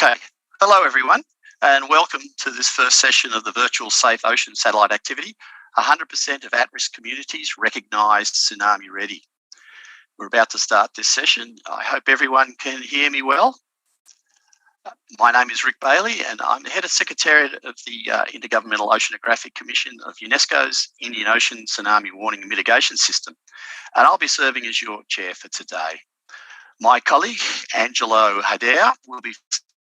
Okay, hello everyone, and welcome to this first session of the virtual Safe Ocean Satellite Activity. 100% of at-risk communities recognised tsunami ready. We're about to start this session. I hope everyone can hear me well. My name is Rick Bailey, and I'm the Head of Secretariat of the Intergovernmental Oceanographic Commission of UNESCO's Indian Ocean Tsunami Warning and Mitigation System, and I'll be serving as your chair for today. My colleague, Angelo Hadea, will be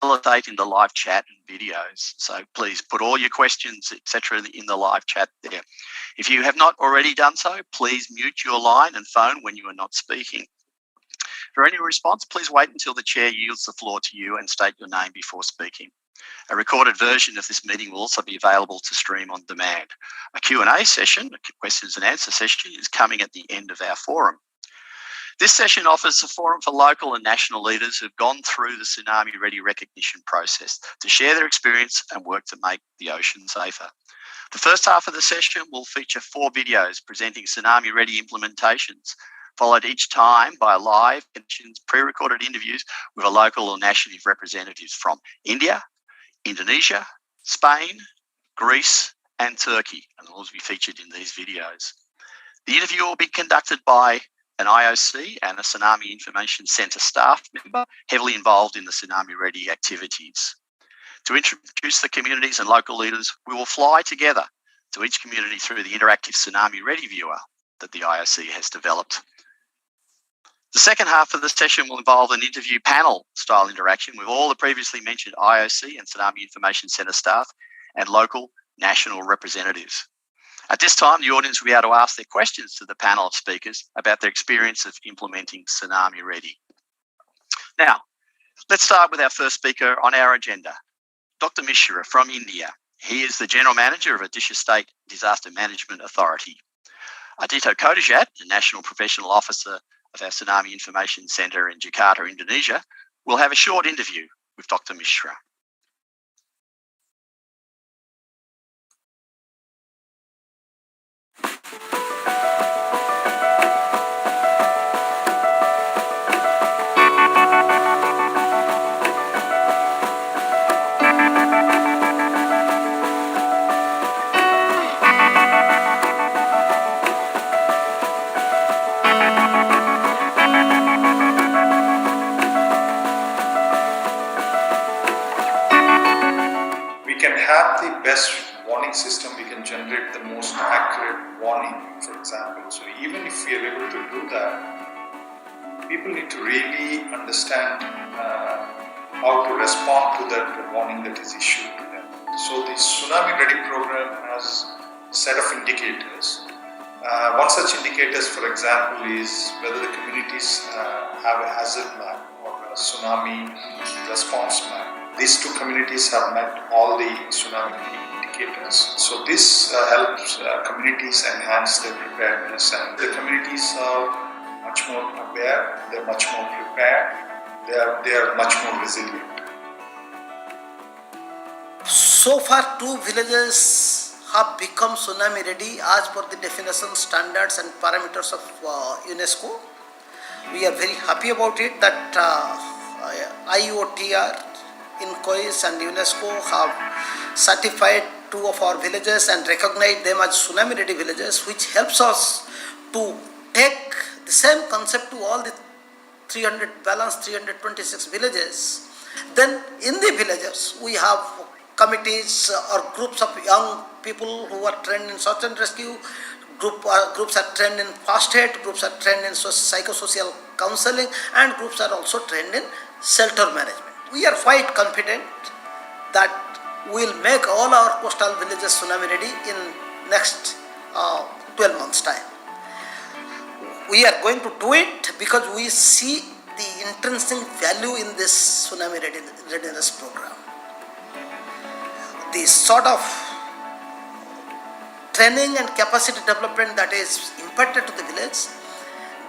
facilitating the live chat and videos. So please put all your questions, etc., in the live chat there. If you have not already done so, please mute your line and phone when you are not speaking. For any response, please wait until the chair yields the floor to you and state your name before speaking. A recorded version of this meeting will also be available to stream on demand. A Q&A session, a questions and answer session, is coming at the end of our forum. This session offers a forum for local and national leaders who've gone through the Tsunami Ready recognition process to share their experience and work to make the ocean safer. The first half of the session will feature 4 videos presenting Tsunami Ready implementations, followed each time by live pre-recorded interviews with a local or national representatives from India, Indonesia, Spain, Greece, and Turkey, and they'll all be featured in these videos. The interview will be conducted by an IOC and a Tsunami Information Centre staff member heavily involved in the Tsunami Ready activities. To introduce the communities and local leaders, we will fly together to each community through the interactive Tsunami Ready viewer that the IOC has developed. The second half of the session will involve an interview panel style interaction with all the previously mentioned IOC and Tsunami Information Centre staff and local national representatives. At this time, the audience will be able to ask their questions to the panel of speakers about their experience of implementing Tsunami Ready. Now, let's start with our first speaker on our agenda, Dr. Mishra from India. He is the General Manager of Odisha State Disaster Management Authority. Adito Kodijat, the National Professional Officer of our Tsunami Information Centre in Jakarta, Indonesia, will have a short interview with Dr. Mishra. Have the best warning system, we can generate the most accurate warning, for example. So even if we are able to do that, people need to really understand how to respond to that warning that is issued to them. So the Tsunami Ready program has a set of indicators. One such indicators, for example, is whether the communities have a hazard map or a tsunami response map. These 2 communities have met all the tsunami indicators. So this helps communities enhance their preparedness, and the communities are much more aware, they're much more prepared, they are much more resilient. So far, 2 villages have become tsunami ready as per the definition, standards and parameters of UNESCO. We are very happy about it that IOTR, INCOIS and UNESCO have certified 2 of our villages and recognized them as tsunami ready villages, which helps us to take the same concept to all the 326 villages. Then in the villages we have committees or groups of young people who are trained in search and rescue, groups are trained in first aid, groups are trained in psychosocial counseling, and groups are also trained in shelter management. We are quite confident that we will make all our coastal villages tsunami ready in next 12 months' time. We are going to do it because we see the intrinsic value in this tsunami readiness program. The sort of training and capacity development that is imparted to the village,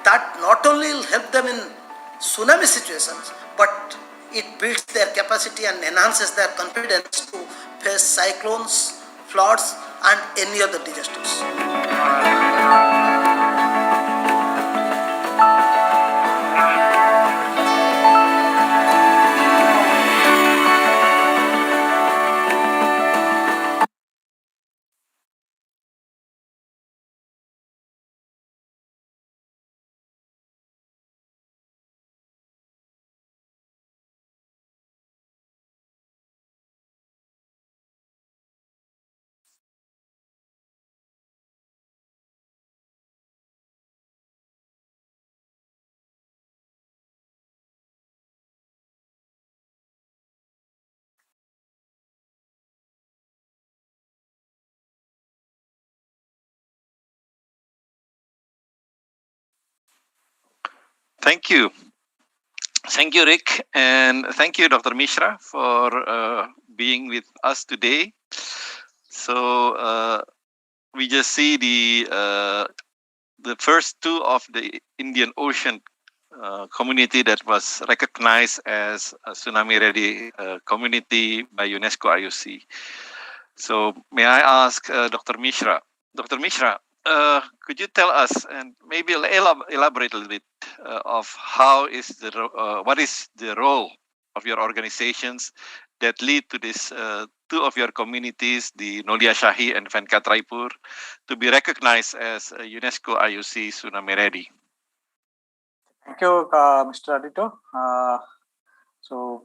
that not only will help them in tsunami situations, but it builds their capacity and enhances their confidence to face cyclones, floods and any other disasters. Thank you. Thank you, Rick, and thank you, Dr. Mishra, for being with us today. So we just see the first two of the Indian Ocean community that was recognized as a tsunami ready community by UNESCO IOC. So may I ask Dr. Mishra? Dr. Mishra, could you tell us and maybe elaborate a little bit of what is the role of your organizations that lead to this two of your communities, the Nolia Shahi and Venkat Raipur, to be recognized as UNESCO IOC Tsunami Ready? Thank you, Mr. Adito. So,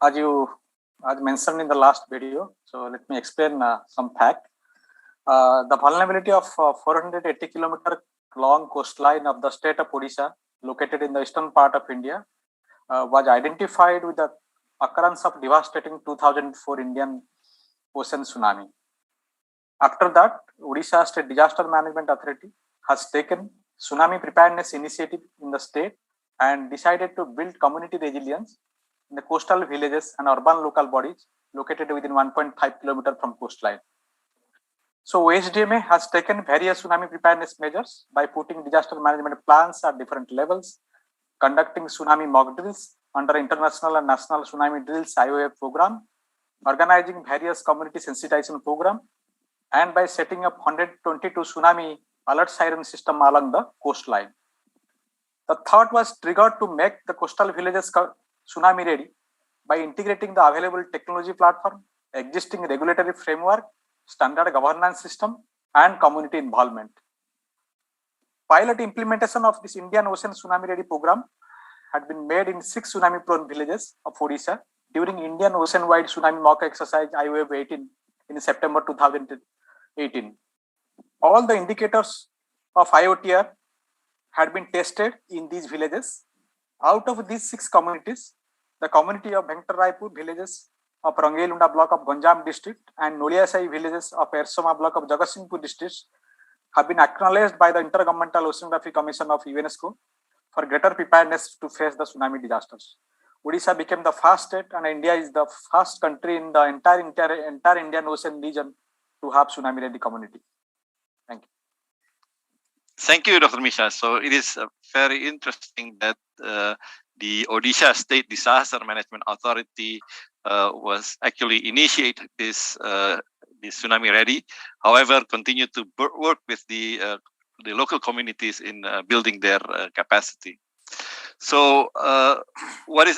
as mentioned in the last video, so let me explain some fact. The vulnerability of 480 kilometer long coastline of the state of Odisha, located in the eastern part of India, was identified with the occurrence of devastating 2004 Indian Ocean tsunami. After that, Odisha State Disaster Management Authority has taken tsunami preparedness initiative in the state and decided to build community resilience in the coastal villages and urban local bodies located within 1.5 kilometers from coastline. So OSDMA has taken various tsunami preparedness measures by putting disaster management plans at different levels, conducting tsunami mock drills under international and national tsunami drills IOF program, organizing various community sensitization program, and by setting up 122 tsunami alert siren system along the coastline. The thought was triggered to make the coastal villages tsunami ready by integrating the available technology platform, existing regulatory framework, standard governance system, and community involvement. Pilot implementation of this Indian Ocean Tsunami Ready program had been made in 6 tsunami prone villages of Odisha during Indian Ocean wide tsunami mock exercise IOF 18 in September 2018. All the indicators of IOTR had been tested in these villages. Out of these 6 communities, the community of Venkat Raipur villages of Rangelunda block of Ganjam district and Noliasai villages of Ersoma block of Jagatsinghpur district have been acknowledged by the Intergovernmental Oceanography Commission of UNESCO for greater preparedness to face the tsunami disasters. Odisha became the first state, and India is the first country in the entire Indian Ocean region to have tsunami ready community. Thank you. Thank you, Dr. Mishra. So it is very interesting that the Odisha State Disaster Management Authority was actually initiate this tsunami ready. However, continue to work with the local communities in building their capacity. So, what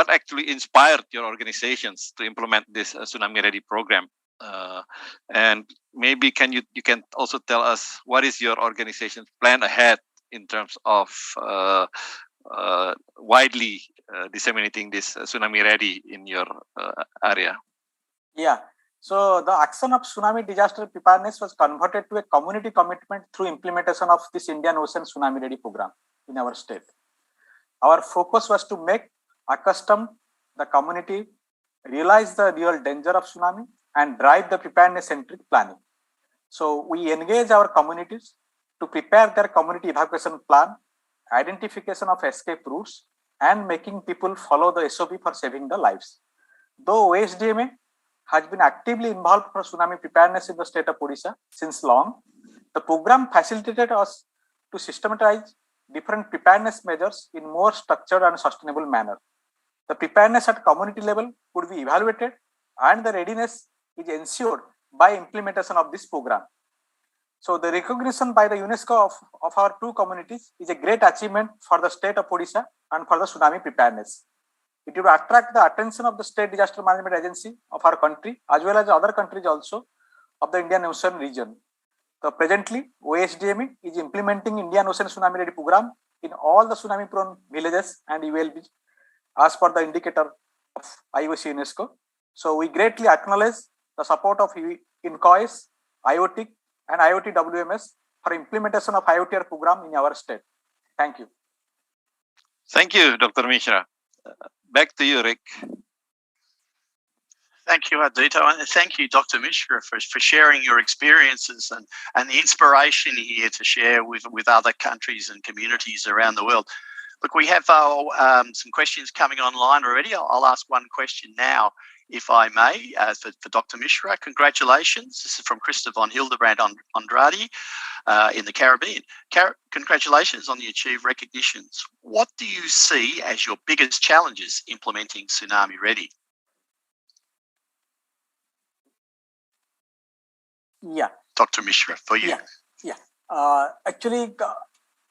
actually inspired your organizations to implement this tsunami ready program? And maybe you can also tell us what is your organization's plan ahead in terms of widely disseminating this tsunami ready in your area? Yeah. So the action of tsunami disaster preparedness was converted to a community commitment through implementation of this Indian Ocean Tsunami Ready program in our state. Our focus was to make accustomed the community realize the real danger of tsunami and drive the preparedness-centric planning. So we engage our communities to prepare their community evacuation plan, identification of escape routes, and making people follow the SOP for saving the lives. Though OSDMA has been actively involved for tsunami preparedness in the state of Odisha since long, the program facilitated us to systematize different preparedness measures in more structured and sustainable manner. The preparedness at community level would be evaluated, and the readiness is ensured by implementation of this program. So the recognition by the UNESCO of our 2 communities is a great achievement for the state of Odisha and for the tsunami preparedness. It will attract the attention of the State Disaster Management Agency of our country as well as other countries also of the Indian Ocean region. So presently, OSDMA is implementing Indian Ocean Tsunami Ready program in all the tsunami prone villages and ULBs as per the indicator of IOC UNESCO. So we greatly acknowledge the support of INCOIS, IoT and IoT WMS for implementation of IOTR program in our state. Thank you. Thank you, Dr. Mishra. Back to you, Rick. Thank you, Ardito, and thank you, Dr. Mishra, for sharing your experiences and the inspiration here to share with other countries and communities around the world. Look, we have some questions coming online already. I'll ask one question now, if I may, for Dr. Mishra. Congratulations. This is from Krista von Hildebrand Andrade in the Caribbean. Congratulations on the achieved recognitions. What do you see as your biggest challenges implementing Tsunami Ready? Yeah. Dr. Mishra, for you. Actually,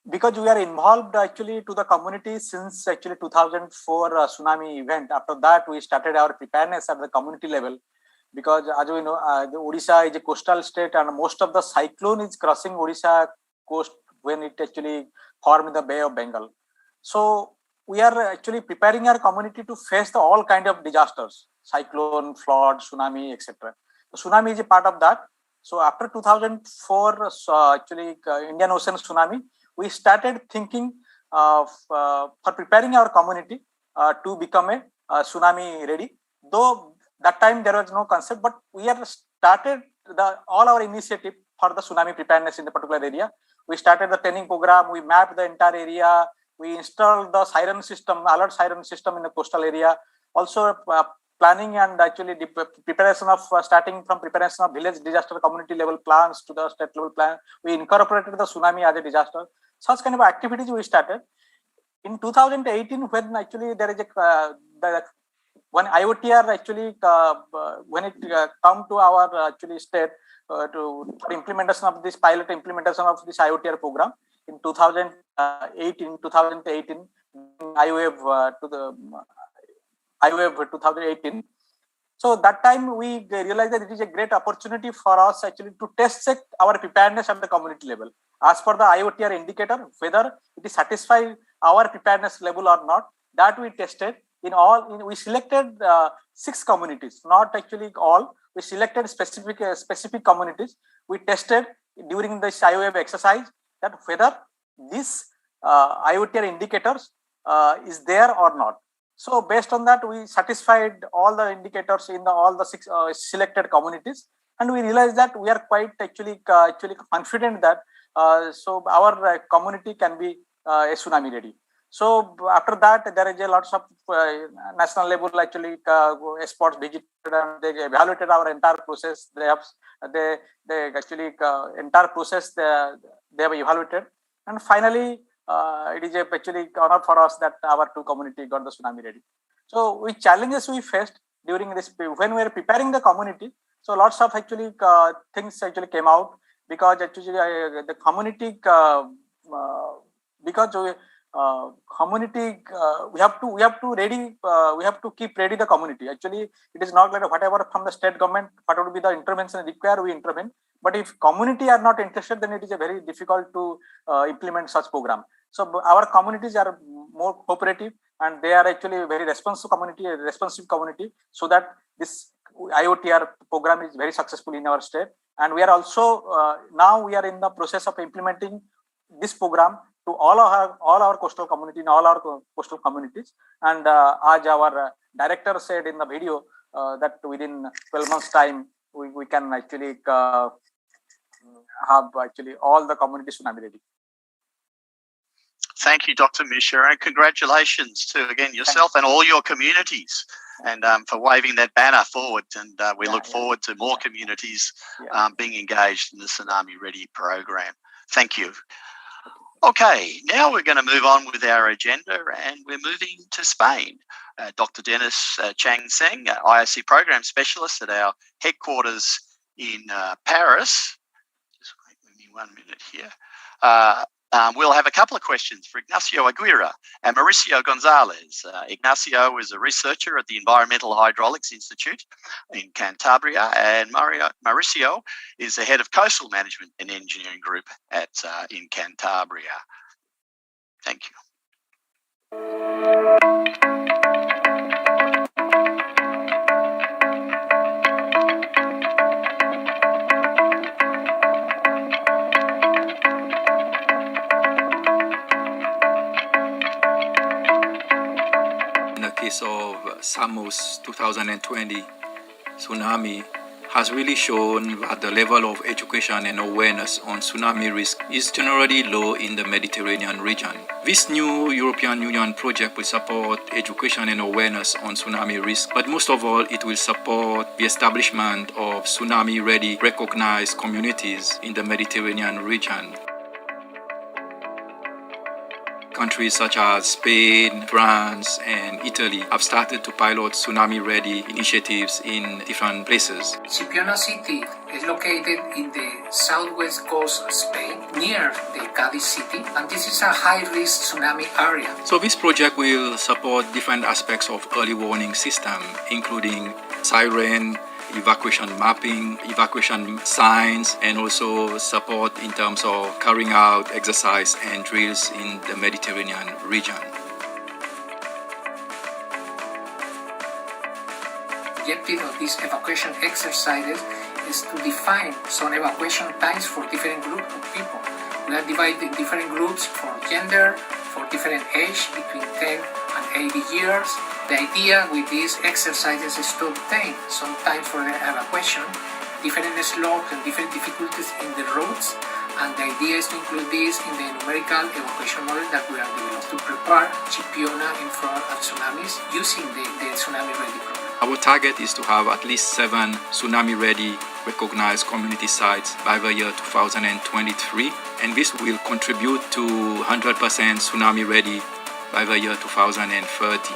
because we are involved actually to the community since actually 2004 tsunami event. After that, we started our preparedness at the community level. Because as we know, the Odisha is a coastal state, and most of the cyclone is crossing Odisha coast when it actually formed in the Bay of Bengal. So we are actually preparing our community to face all kind of disasters: cyclone, flood, tsunami, etc. So tsunami is a part of that. So after 2004, Indian Ocean tsunami, we started thinking of for preparing our community to become a tsunami ready. Though that time there was no concept, but we have started all our initiative for the tsunami preparedness in the particular area. We started the training program. We mapped the entire area. We installed the siren system, alert siren system in the coastal area. Also planning and actually the preparation of starting from preparation of village disaster community level plans to the state level plan. We incorporated the tsunami as a disaster. Such kind of activities we started. In 2018, when actually there is when IOTR actually when it come to our actually state to implementation of this pilot implementation of this IOTR program in 2018 IOF to the IOF 2018. So that time we realized that it is a great opportunity for us actually to test check our preparedness at the community level. As per the IOTR indicator, whether it is satisfied our preparedness level or not, that we tested. We selected 6 communities, not actually all. We selected specific communities. We tested during this IOF exercise that whether this IOTR indicators is there or not. So based on that, we satisfied all the indicators in all the 6 selected communities, and we realized that we are quite actually confident that so our community can be a tsunami ready. So after that, there is a lots of national level actually experts visited and they evaluated our entire process. They actually entire process they have evaluated, and finally it is actually honor for us that our 2 community got the tsunami ready. So which challenges we faced during this when we were preparing the community. So lots of actually things actually came out because actually the community because community we have to ready we have to keep ready the community. Actually it is not like whatever from the state government what would be the intervention required we intervene, but if community are not interested then it is a very difficult to implement such program. So our communities are more cooperative and they are actually very responsive community, so that this IOTR program is very successful in our state. And we are also now we are in the process of implementing this program to all our coastal community in all our coastal communities. And as our director said in the video that within 12 months time we can actually have actually all the communities tsunami ready. Thank you, Dr. Mishra, and congratulations to again yourself and all your communities, and for waving that banner forward. And we look forward to more communities being engaged in the Tsunami Ready program. Thank you. Okay, now we're going to move on with our agenda, and we're moving to Spain. Dr. Dennis Chang Seng, IOC Program Specialist at our headquarters in Paris. Just wait with me 1 minute here. We'll have a couple of questions for Ignacio Aguirre and Mauricio Gonzalez. Ignacio is a researcher at the Environmental Hydraulics Institute in Cantabria, and Mauricio is the head of Coastal Management and Engineering Group in Cantabria. Thank you. Of Samos 2020, tsunami has really shown that the level of education and awareness on tsunami risk is generally low in the Mediterranean region. This new European Union project will support education and awareness on tsunami risk, but most of all, it will support the establishment of tsunami-ready recognized communities in the Mediterranean region. Countries such as Spain, France, and Italy have started to pilot tsunami-ready initiatives in different places. Chipiona city is located in the southwest coast of Spain, near the Cadiz city, and this is a high-risk tsunami area. So this project will support different aspects of early warning system, including siren, evacuation mapping, evacuation signs, and also support in terms of carrying out exercise and drills in the Mediterranean region. The objective of these evacuation exercises is to define some evacuation times for different groups of people. We are divided in different groups for gender, for different age, between 10 and 80 years. The idea with these exercises is to obtain some time for the evacuation, different slopes and different difficulties in the roads, and the idea is to include this in the numerical evacuation model that we are developing to prepare Chipiona in front of tsunamis using the Tsunami Ready program. Our target is to have at least 7 tsunami-ready recognized community sites by the year 2023, and this will contribute to 100% tsunami-ready by the year 2030.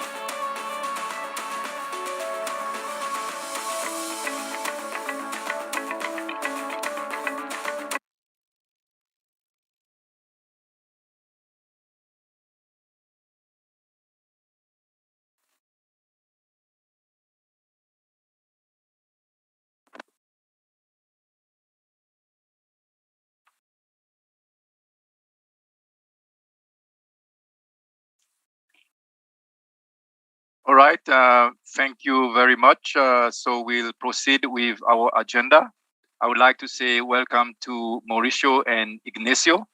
All right, thank you very much. So we'll proceed with our agenda. I would like to say welcome to Mauricio and Ignacio.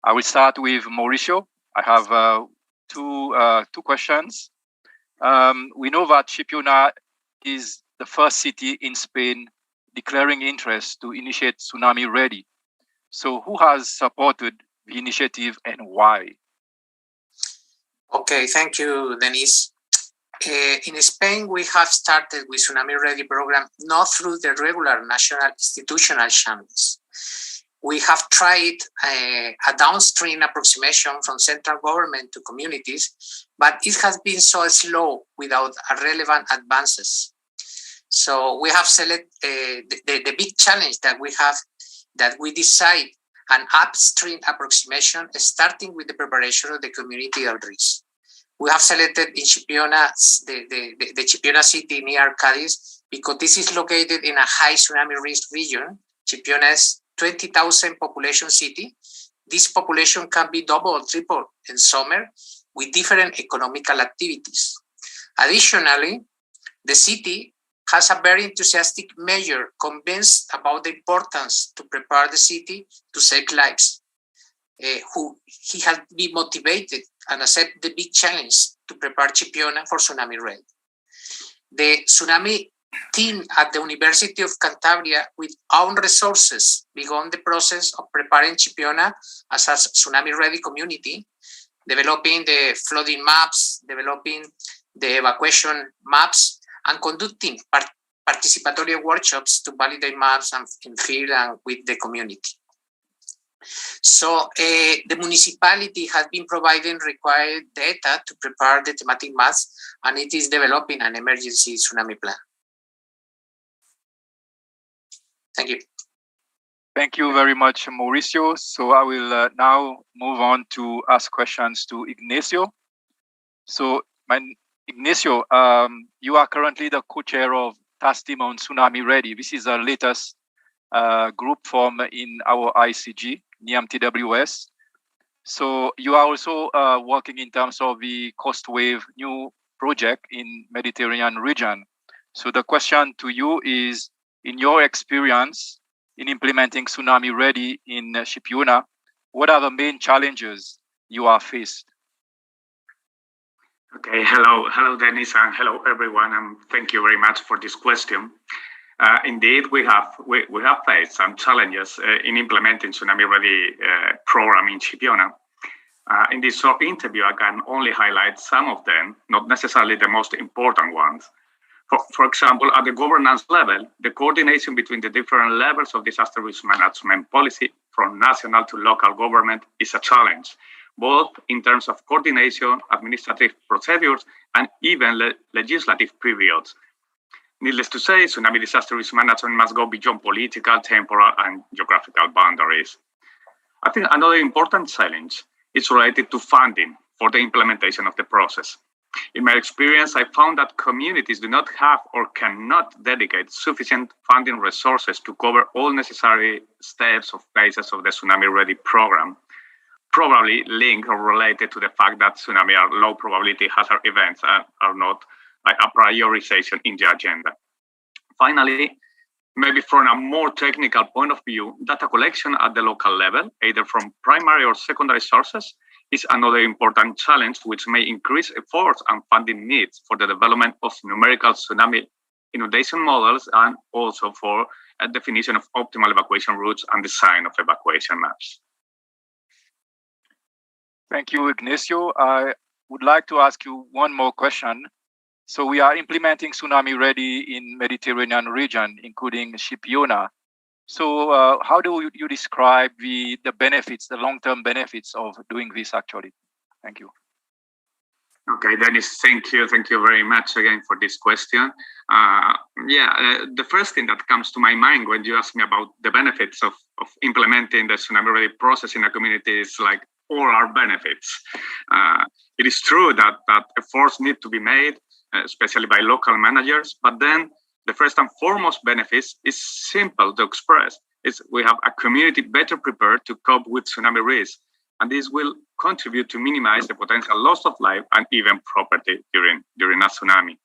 I will start with Mauricio. I have two questions. We know that Chipiona is the first city in Spain declaring interest to initiate Tsunami Ready. So who has supported the initiative and why? Okay, thank you, Denise. In Spain, we have started with Tsunami Ready program not through the regular national institutional channels. We have tried a downstream approximation from central government to communities, but it has been so slow without relevant advances. So we have selected the big challenge that we have, that we decide an upstream approximation starting with the preparation of the community at risk. We have selected in Chipiona, the Chipiona city near Cadiz, because this is located in a high tsunami risk region. Chipiona is 20,000 population city. This population can be double or triple in summer with different economical activities. Additionally, the city has a very enthusiastic mayor convinced about the importance to prepare the city to save lives. Who he has been motivated and accept the big challenge to prepare Chipiona for Tsunami Ready. The tsunami team at the University of Cantabria, with own resources, began the process of preparing Chipiona as a Tsunami Ready community, developing the flooding maps, developing the evacuation maps, and conducting participatory workshops to validate maps and in field and with the community. So the municipality has been providing required data to prepare the thematic maps, and it is developing an emergency tsunami plan. Thank you. Thank you very much, Mauricio. So I will now move on to ask questions to Ignacio. So Ignacio, you are currently the co-chair of Task Team on Tsunami Ready. This is the latest group formed in our ICG, NIAM TWS. So you are also working in terms of the Coast Wave new project in Mediterranean region. So the question to you is, in your experience in implementing Tsunami Ready in Chipiona, what are the main challenges you are faced? Okay, hello, Dennis, and hello, everyone, and thank you very much for this question. Indeed, we have faced some challenges in implementing Tsunami Ready program in Chipiona. In this short interview, I can only highlight some of them, not necessarily the most important ones. For example, at the governance level, the coordination between the different levels of disaster risk management policy, from national to local government, is a challenge, both in terms of coordination, administrative procedures, and even legislative periods. Needless to say, tsunami disaster risk management must go beyond political, temporal, and geographical boundaries. I think another important challenge is related to funding for the implementation of the process. In my experience, I found that communities do not have or cannot dedicate sufficient funding resources to cover all necessary steps or phases of the Tsunami Ready program, probably linked or related to the fact that tsunami are low probability hazard events and are not like a prioritization in the agenda. Finally, maybe from a more technical point of view, data collection at the local level, either from primary or secondary sources, is another important challenge which may increase efforts and funding needs for the development of numerical tsunami inundation models and also for a definition of optimal evacuation routes and design of evacuation maps. Thank you, Ignacio. I would like to ask you one more question. So we are implementing Tsunami Ready in Mediterranean region, including Chipiona. So how do you describe the benefits, the long-term benefits of doing this actually? Thank you. Okay, Dennis, thank you very much again for this question. The first thing that comes to my mind when you ask me about the benefits of implementing the Tsunami Ready process in a community is like all our benefits. It is true that efforts need to be made, especially by local managers, but then the first and foremost benefits is simple to express. We have a community better prepared to cope with tsunami risk, and this will contribute to minimize the potential loss of life and even property during a tsunami.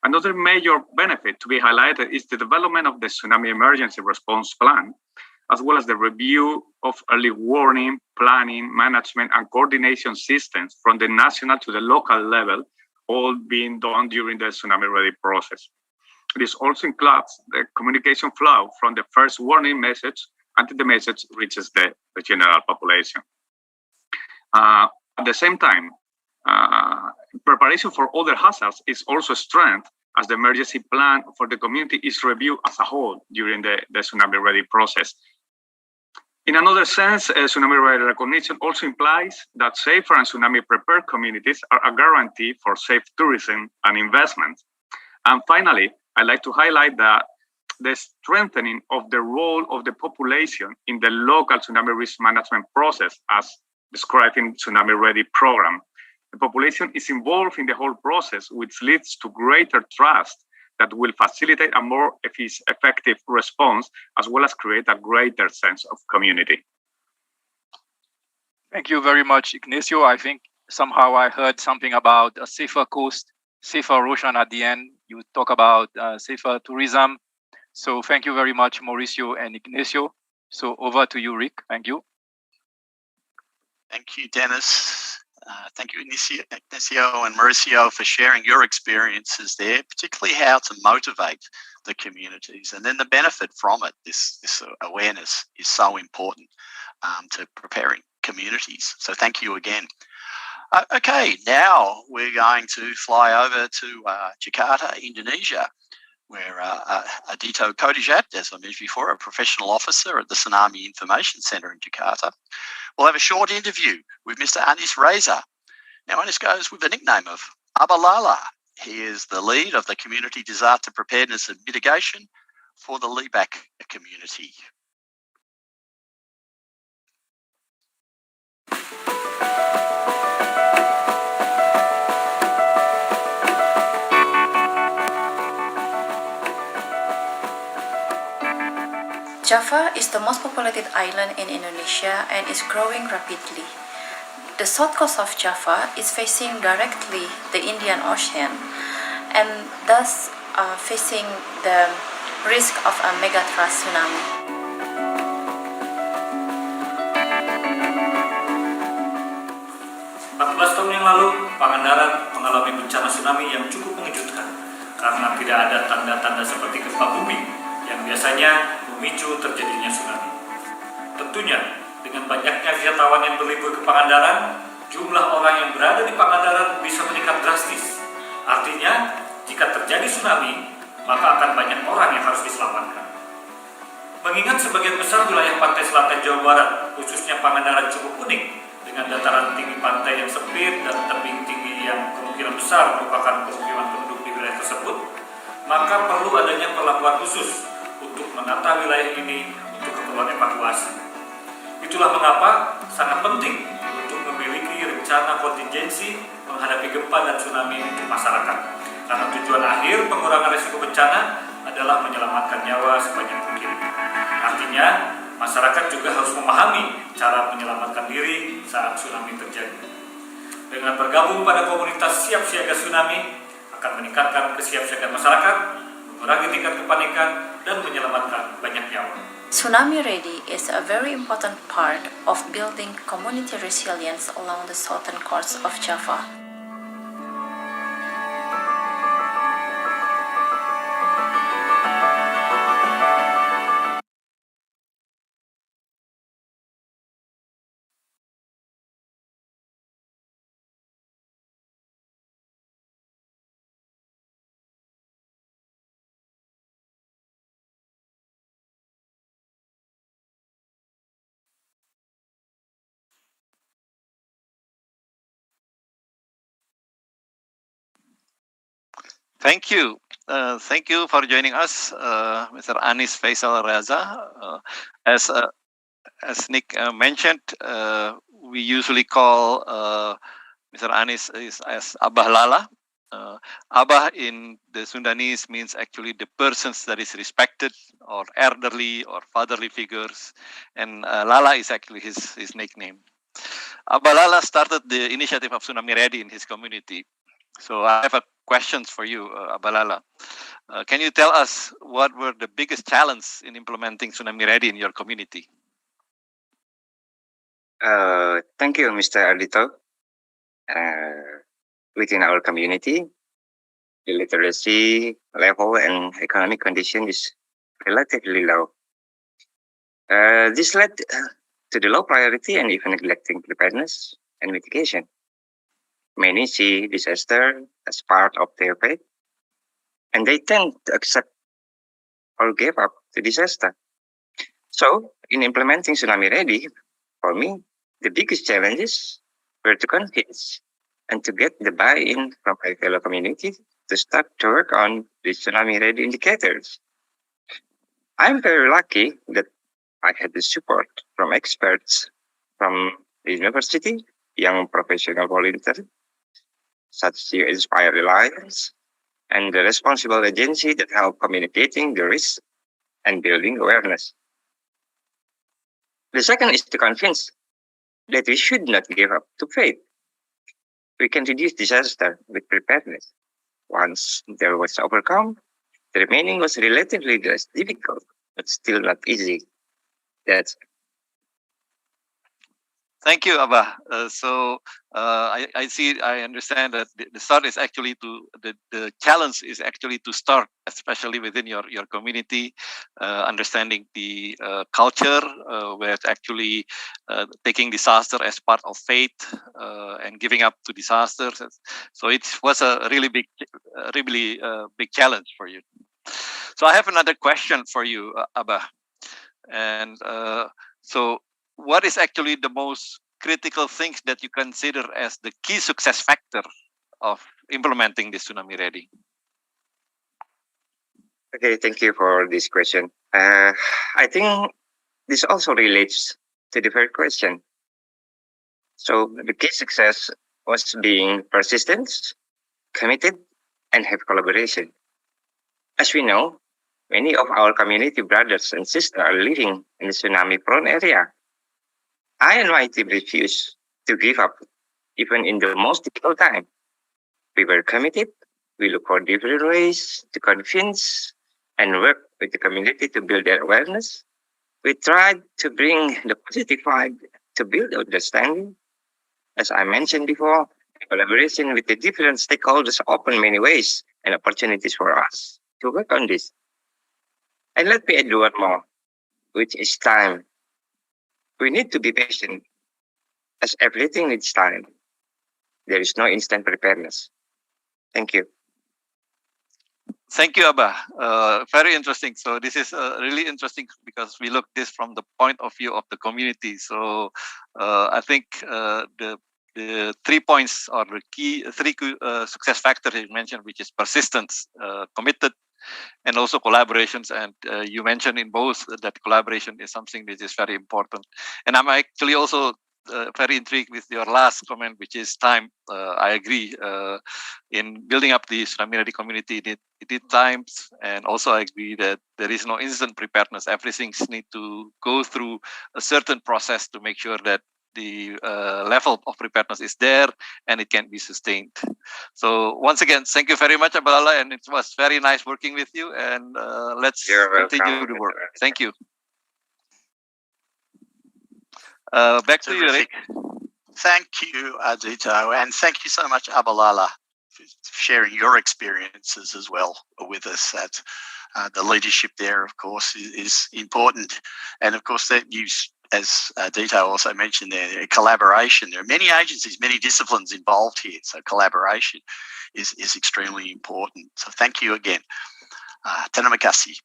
Another major benefit to be highlighted is the development of the Tsunami Emergency Response Plan, as well as the review of early warning, planning, management, and coordination systems from the national to the local level, all being done during the Tsunami Ready process. This also includes the communication flow from the first warning message until the message reaches the general population. At the same time, preparation for other hazards is also strengthened as the emergency plan for the community is reviewed as a whole during the Tsunami Ready process. In another sense, Tsunami Ready recognition also implies that safer and tsunami-prepared communities are a guarantee for safe tourism and investment. And finally, I'd like to highlight that the strengthening of the role of the population in the local tsunami risk management process, as described in Tsunami Ready program. The population is involved in the whole process, which leads to greater trust that will facilitate a more effective response, as well as create a greater sense of community. Thank you very much, Ignacio. I think somehow I heard something about a safer coast, safer ocean at the end. You talk about safer tourism. So thank you very much, Mauricio and Ignacio. So over to you, Rick. Thank you. Thank you, Dennis. Thank you, Ignacio and Mauricio, for sharing your experiences there, particularly how to motivate the communities. And then the benefit from it, this awareness is so important to preparing communities. So thank you again. Okay, now we're going to fly over to Jakarta, Indonesia, where Adito Kodijat, as I mentioned before, a professional officer at the Tsunami Information Center in Jakarta, will have a short interview with Mr. Anis Reza. Now, Anis goes with the nickname of Abalala. He is the lead of the Community Disaster Preparedness and Mitigation for the Lebak community. Java is the most populated island in Indonesia and is growing rapidly. The south coast of Java is facing directly the Indian Ocean and thus facing the risk of a megathrust tsunami. 14 tahun yang lalu, Pangandaran mengalami bencana tsunami yang cukup mengejutkan karena tidak ada tanda-tanda seperti gempa bumi yang biasanya memicu terjadinya tsunami. Tentunya, dengan banyaknya wisatawan yang berlibur ke Pangandaran, jumlah orang yang berada di Pangandaran bisa meningkat drastis. Artinya, jika terjadi tsunami, maka akan banyak orang yang harus diselamatkan. Mengingat sebagian besar wilayah pantai selatan Jawa Barat, khususnya Pangandaran cukup unik, dengan dataran tinggi pantai yang sempit dan tebing tinggi yang kemungkinan besar merupakan pemukiman penduduk di wilayah tersebut, maka perlu adanya perlakuan khusus untuk menata wilayah ini untuk keperluan evakuasi. Itulah mengapa sangat penting untuk memiliki rencana kontingensi menghadapi gempa dan tsunami untuk masyarakat. Karena tujuan akhir pengurangan risiko bencana adalah menyelamatkan nyawa sebanyak mungkin. Artinya, masyarakat juga harus memahami cara menyelamatkan diri saat tsunami terjadi. Dengan bergabung pada komunitas siap siaga tsunami, akan meningkatkan kesiapsiagaan masyarakat, mengurangi tingkat kepanikan, dan menyelamatkan banyak nyawa. Tsunami Ready is a very important part of building community resilience along the southern coast of Java. Thank you. Thank you for joining us, Mr. Anis Faisal Raza. As Nick mentioned, we usually call Mr. Anis as Abah Lala. Abah in the Sundanese means actually the persons that is respected, or elderly or fatherly figures, and Lala is actually his nickname. Abah Lala started the initiative of Tsunami Ready in his community. So I have a questions for you, Abah Lala. Can you tell us what were the biggest challenges in implementing Tsunami Ready in your community? Thank you, Mr. Ardito. Within our community, the literacy level and economic condition is relatively low. This led to the low priority and even neglecting preparedness and mitigation. Many see disaster as part of their fate, and they tend to accept or give up to disaster. So, in implementing Tsunami Ready, for me, the biggest challenges were to convince and to get the buy-in from my fellow community to start to work on the Tsunami Ready indicators. I'm very lucky that I had the support from experts from the university, young professional volunteers, such as the Inspire Alliance, and the responsible agency that help communicating the risk and building awareness. The second is to convince that we should not give up to faith. We can reduce disaster with preparedness. Once there was overcome, the remaining was relatively less difficult, but still not easy. That's Thank you, Abah. I understand that the start is actually the challenge is actually to start, especially within your community, understanding the culture, where it's actually taking disaster as part of faith and giving up to disasters. So it was a really big challenge for you. So I have another question for you, Abah, and so. What is actually the most critical things that you consider as the key success factor of implementing this Tsunami Ready? okay. Thank you for this question. I think this also relates to the first question. So the key success was being persistent, committed, and have collaboration. As we know, many of our community brothers and sisters are living in the tsunami-prone area. I and my team refused to give up, even in the most difficult time. We were committed. We look for different ways to convince and work with the community to build their awareness. We tried to bring the positive vibe to build understanding. As I mentioned before, collaboration with the different stakeholders open many ways and opportunities for us to work on this. And let me add one more, which is time. We need to be patient, as everything needs time. There is no instant preparedness. Thank you. Thank you, Abba. Very interesting. So this is really interesting because we look this from the point of view of the community. So I think the 3 points or the key success factors you mentioned, which is persistence, committed, and also collaborations. And you mentioned in both that collaboration is something that is very important. And I'm actually also very intrigued with your last comment, which is time. I agree. In building up the Tsunami Ready community, it did times, and also I agree that there is no instant preparedness. Everything needs to go through a certain process to make sure that the level of preparedness is there and it can be sustained. So once again, thank you very much, Abdallah, and it was very nice working with you. And let's continue the work. Thank you. Back to you, Rick. Thank you, Ardito, and thank you so much, Abalala, for sharing your experiences as well with us. That the leadership there, of course, is important, and of course that as Dito also mentioned there, collaboration. There are many agencies, many disciplines involved here, so collaboration is extremely important. So thank you again. Terima kasih.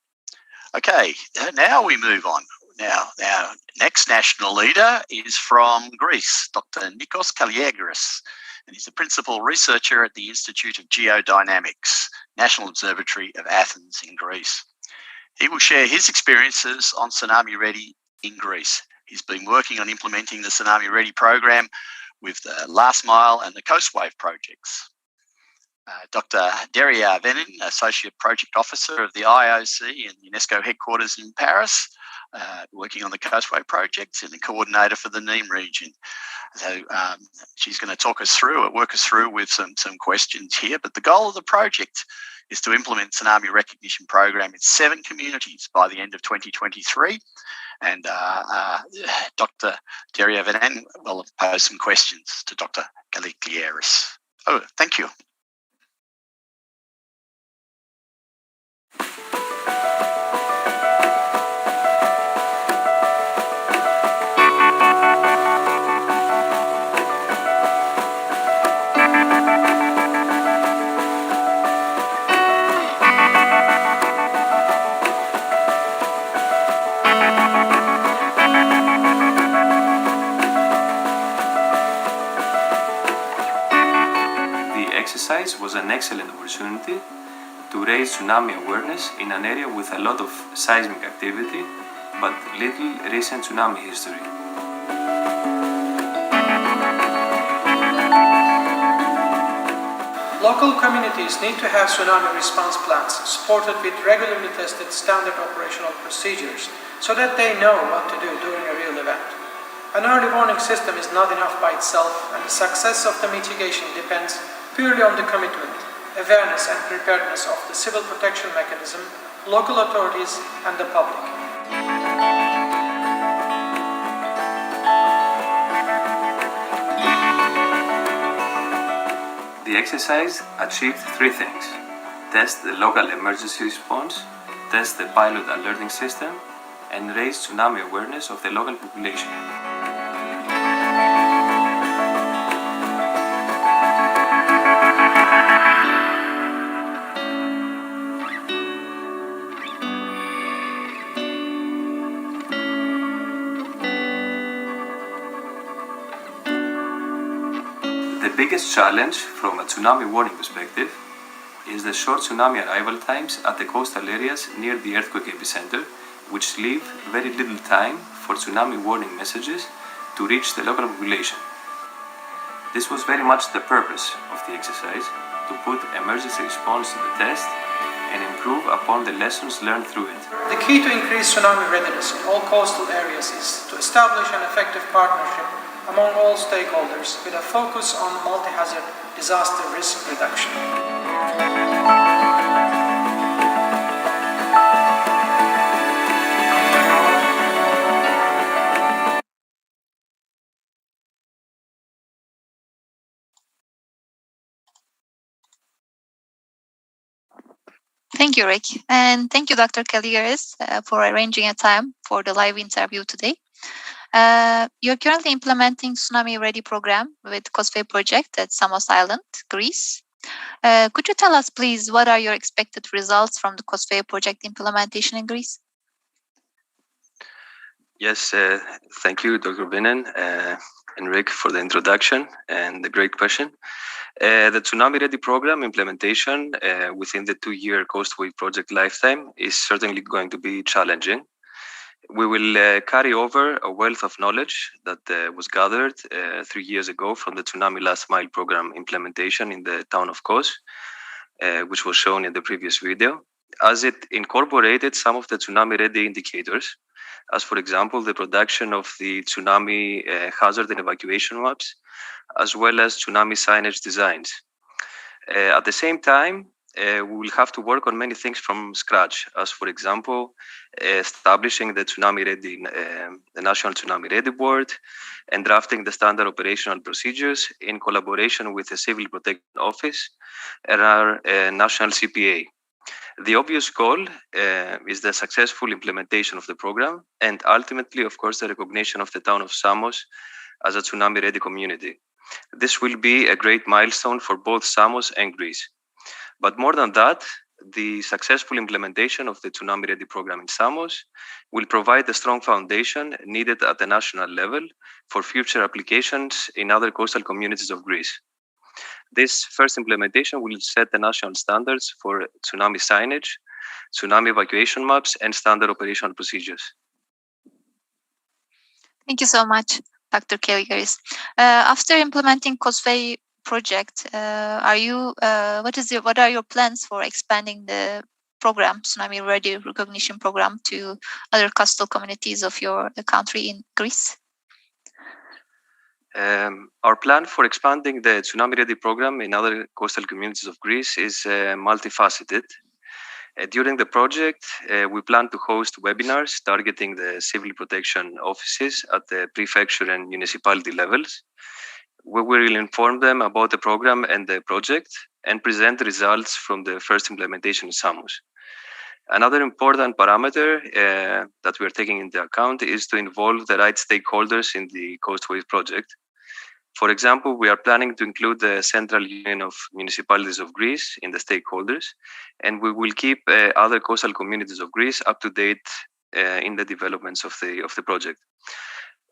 Okay, now we move on. Now, our next national leader is from Greece, Dr. Nikos Kaliagris, and he's the principal researcher at the Institute of Geodynamics, National Observatory of Athens in Greece. He will share his experiences on Tsunami Ready in Greece. He's been working on implementing the Tsunami Ready program with the Last Mile and the Coast Wave projects. Dr. Deria Venin, Associate Project Officer of the IOC and UNESCO headquarters in Paris, working on the Coastway project and the coordinator for the Nîmes region. So she's going to walk us through with some questions here. But the goal of the project is to implement tsunami recognition program in 7 communities by the end of 2023. And Dr. Deria Venin will pose some questions to Dr. Kaliagris. Oh, thank you. Exercise was an excellent opportunity to raise tsunami awareness in an area with a lot of seismic activity, but little recent tsunami history. Local communities need to have tsunami response plans supported with regularly tested standard operational procedures so that they know what to do during a real event. An early warning system is not enough by itself, and the success of the mitigation depends purely on the commitment, awareness and preparedness of the civil protection mechanism, local authorities and the public. The exercise achieved 3 things: test the local emergency response, test the pilot alerting system, and raise tsunami awareness of the local population. The biggest challenge from a tsunami warning perspective is the short tsunami arrival times at the coastal areas near the earthquake epicenter, which leave very little time for tsunami warning messages to reach the local population. This was very much the purpose of the exercise, to put emergency response to the test and improve upon the lessons learned through it. The key to increase tsunami readiness in all coastal areas is to establish an effective partnership among all stakeholders with a focus on multi-hazard disaster risk reduction. Thank you, Rick. And thank you, Dr. Kaligaris, for arranging a time for the live interview today. You're currently implementing Tsunami Ready program with COSFE project at Samos Island, Greece. Could you tell us, please, what are your expected results from the COSFE project implementation in Greece? Yes, thank you, Dr. Binnen and Rick, for the introduction and the great question. The Tsunami Ready program implementation within the 2-year Coastwave project lifetime is certainly going to be challenging. We will carry over a wealth of knowledge that was gathered 3 years ago from the Tsunami Last Mile program implementation in the town of Kos, which was shown in the previous video, as it incorporated some of the Tsunami Ready indicators, as for example, the production of the tsunami hazard and evacuation maps, as well as tsunami signage designs. At the same time, we will have to work on many things from scratch, as for example, establishing the Tsunami Ready, the National Tsunami Ready Board, and drafting the standard operational procedures in collaboration with the Civil Protection Office and our national CPA. The obvious goal is the successful implementation of the program and ultimately, of course, the recognition of the town of Samos as a tsunami ready community. This will be a great milestone for both Samos and Greece. But more than that, the successful implementation of the Tsunami Ready program in Samos will provide a strong foundation needed at the national level for future applications in other coastal communities of Greece. This first implementation will set the national standards for tsunami signage, tsunami evacuation maps, and standard operational procedures. Thank you so much, Dr. Kaligaris. After implementing COSFE project, what are your plans for expanding the program, Tsunami Ready Recognition Program, to other coastal communities of your country in Greece? Our plan for expanding the Tsunami Ready program in other coastal communities of Greece is multifaceted. During the project, we plan to host webinars targeting the civil protection offices at the prefecture and municipality levels. We will inform them about the program and the project and present results from the first implementation in Samos. Another important parameter that we are taking into account is to involve the right stakeholders in the Coastwave project. For example, we are planning to include the Central Union of Municipalities of Greece in the stakeholders, and we will keep other coastal communities of Greece up to date in the developments of the project.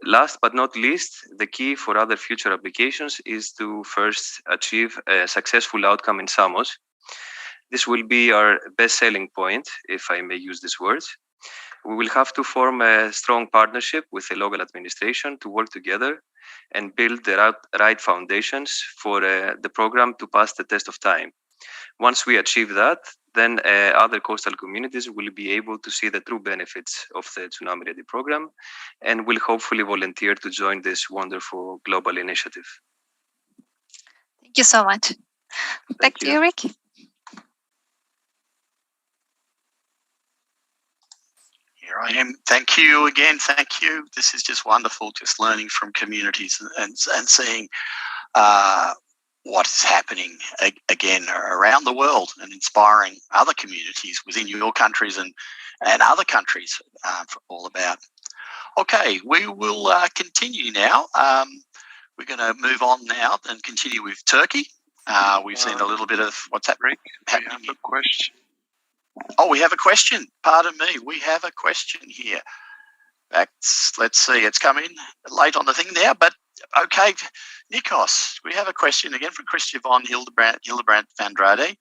Last but not least, the key for other future applications is to first achieve a successful outcome in Samos. This will be our best selling point, if I may use this word. We will have to form a strong partnership with the local administration to work together and build the right foundations for the program to pass the test of time. Once we achieve that, then other coastal communities will be able to see the true benefits of the Tsunami Ready program and will hopefully volunteer to join this wonderful global initiative. Thank you so much. Back to you, Rick. Here I am. Thank you again. Thank you. This is just wonderful, just learning from communities and seeing what is happening again around the world and inspiring other communities within your countries and other countries all about. Okay, we will continue now. We're going to move on now and continue with Turkey. We've seen a little bit of what's happening. We have a question. Oh, we have a question. Pardon me. We have a question here. Let's see. It's coming late on the thing now, but okay. Nikos, we have a question again from Christian von Hildebrandt van Drade.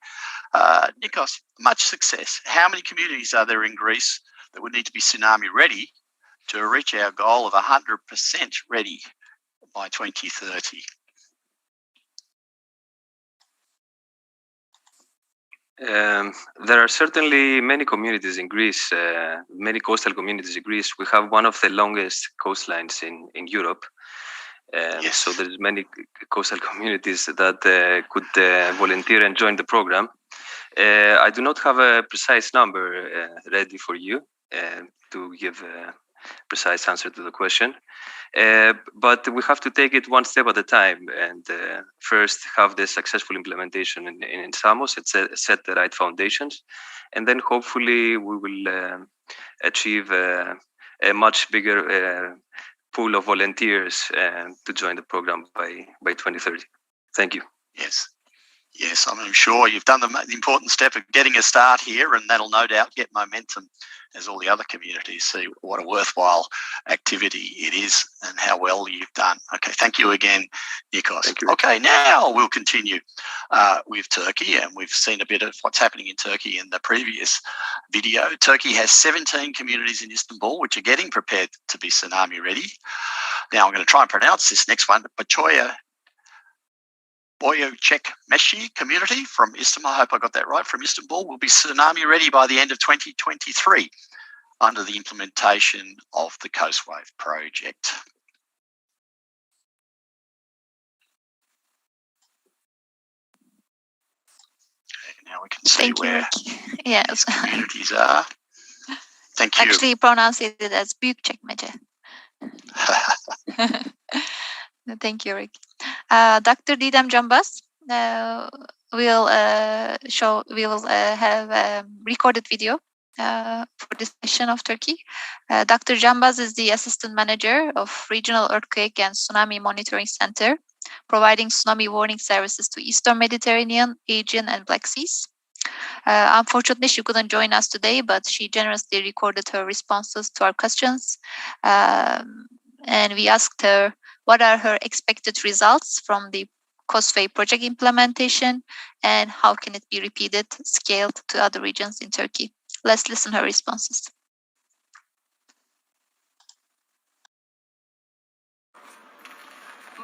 Nikos, much success. How many communities are there in Greece that would need to be tsunami ready to reach our goal of 100% ready by 2030? There are certainly many communities in Greece, many coastal communities in Greece. We have one of the longest coastlines in Europe. Yes. So there's many coastal communities that could volunteer and join the program. I do not have a precise number ready for you to give precise answer to the question. But we have to take it one step at a time, and first have the successful implementation in Samos, set the right foundations, and then hopefully we will achieve a much bigger pool of volunteers to join the program by 2030. Thank you. Yes, I'm sure you've done the important step of getting a start here, and that'll no doubt get momentum as all the other communities see what a worthwhile activity it is and how well you've done. Okay, thank you again, Nikos. Thank you. Okay, now we'll continue with Turkey, and we've seen a bit of what's happening in Turkey in the previous video. Turkey has 17 communities in Istanbul which are getting prepared to be tsunami ready. Now I'm going to try and pronounce this next one, Boyacek Meshi community from Istanbul, I hope I got that right, from Istanbul, will be tsunami ready by the end of 2023 under the implementation of the Coast Wave project. Okay, now we can see where yes. communities are. Thank you. Actually pronounce it as Büyükçekmece. Thank you, Rick. Dr. Didem Canbaz will have a recorded video for this session of Turkey. Dr. Canbaz is the assistant manager of Regional Earthquake and Tsunami Monitoring Center, providing tsunami warning services to Eastern Mediterranean, Aegean, and Black Seas. Unfortunately, she couldn't join us today, but she generously recorded her responses to our questions. And we asked her what are her expected results from the COSWAVE project implementation and how can it be repeated, scaled to other regions in Turkey. Let's listen her responses.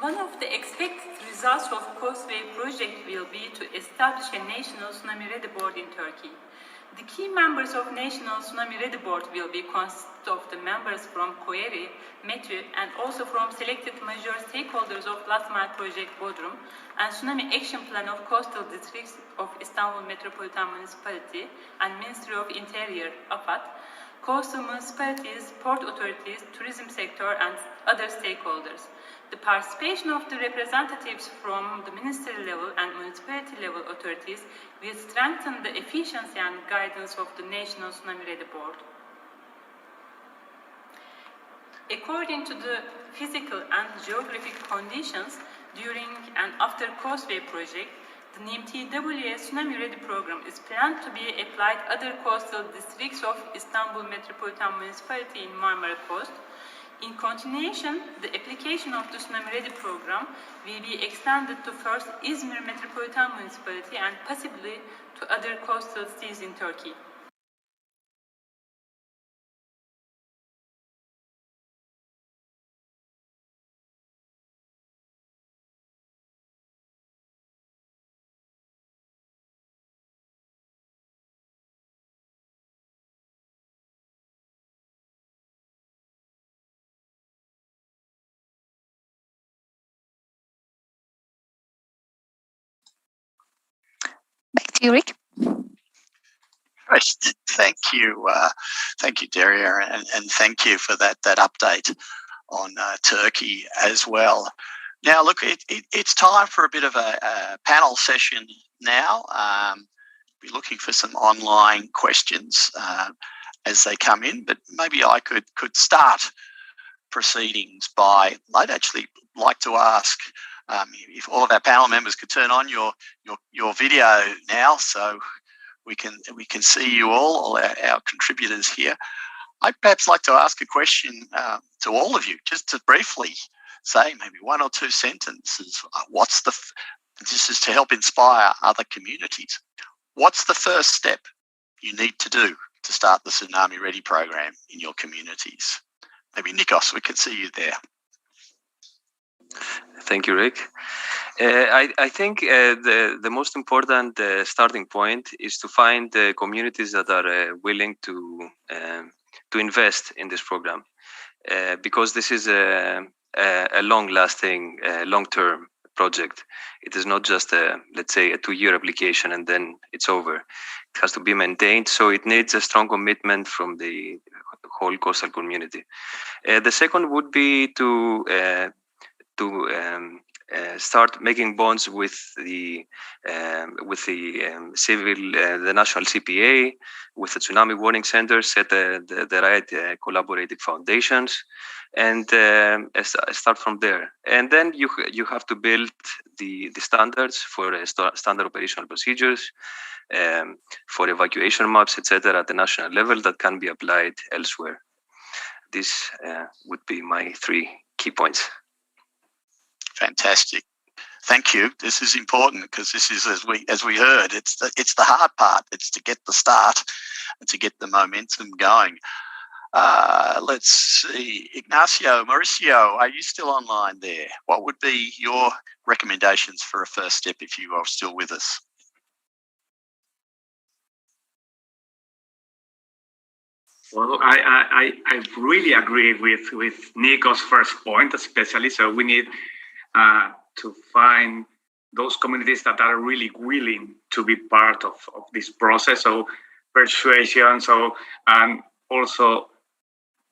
One of the expected results of COSWAVE project will be to establish a national tsunami ready board in Turkey. The key members of National Tsunami Ready Board will be consist of the members from COERI, METÜ, and also from selected major stakeholders of Last Mile Project Bodrum and Tsunami Action Plan of Coastal Districts of Istanbul Metropolitan Municipality and Ministry of Interior, AFAD, coastal municipalities, port authorities, tourism sector, and other stakeholders. The participation of the representatives from the ministry level and municipality level authorities will strengthen the efficiency and guidance of the National Tsunami Ready Board. According to the physical and geographic conditions during and after COSWAVE project, the NIMTWA Tsunami Ready program is planned to be applied other coastal districts of Istanbul Metropolitan Municipality in Marmara Coast. In continuation, the application of the Tsunami Ready program will be extended to first Izmir Metropolitan Municipality and possibly to other coastal cities in Turkey. Back to you, Rick. Great. Thank you, Daria, and thank you for that update on Turkey as well. Now, look, it's time for a bit of a panel session now. Be looking for some online questions as they come in, but maybe I could start proceedings by, I'd actually like to ask if all of our panel members could turn on your video now, so we can see you all our contributors here. I'd perhaps like to ask a question to all of you, just to briefly say maybe one or two sentences. This is to help inspire other communities. What's the first step you need to do to start the Tsunami Ready program in your communities? Maybe Nikos, we can see you there. Thank you, Rick. I think the most important starting point is to find the communities that are willing to invest in this program, because this is a long-lasting, long-term project. It is not just let's say a 2-year application and then it's over. It has to be maintained, so it needs a strong commitment from the whole coastal community. The second would be to start making bonds with the the national CPA, with the tsunami warning center, set the right collaborative foundations, and start from there. And then you have to build the standards for standard operational procedures, for evacuation maps, etc., at the national level that can be applied elsewhere. This would be my 3 key points. Fantastic. Thank you. This is important because this is, as we heard, it's the hard part. It's to get the start and to get the momentum going. Let's see. Ignacio, Mauricio, are you still online there? What would be your recommendations for a first step if you are still with us? Well, I really agree with Nico's first point, especially. So we need to find those communities that are really willing to be part of this process. So persuasion, and also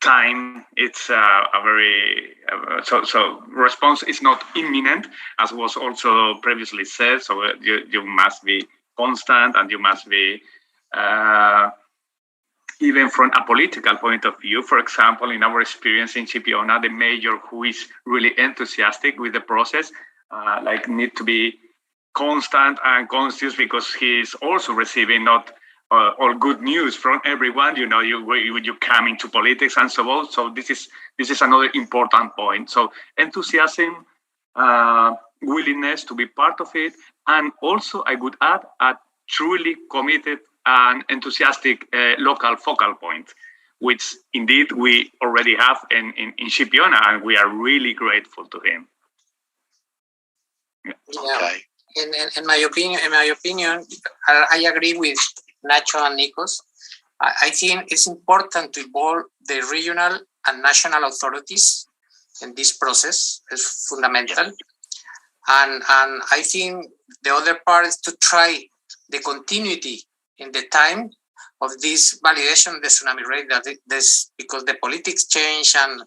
time. It's a very so response is not imminent, as was also previously said. So you must be constant, and you must be even from a political point of view. For example, in our experience in Chipiona, the mayor who is really enthusiastic with the process, need to be constant and conscious, because he is also receiving not all good news from everyone. You know, you come into politics and so on. So this is another important point. So enthusiasm, willingness to be part of it, and also I would add a truly committed and enthusiastic local focal point, which indeed we already have in Chipiona, and we are really grateful to him. Yeah. Okay. In my opinion, I agree with Nacho and Nikos. I think it's important to involve the regional and national authorities in this process. It's fundamental. And I think the other part is to try the continuity in the time of this validation of the tsunami rate, because the politics change and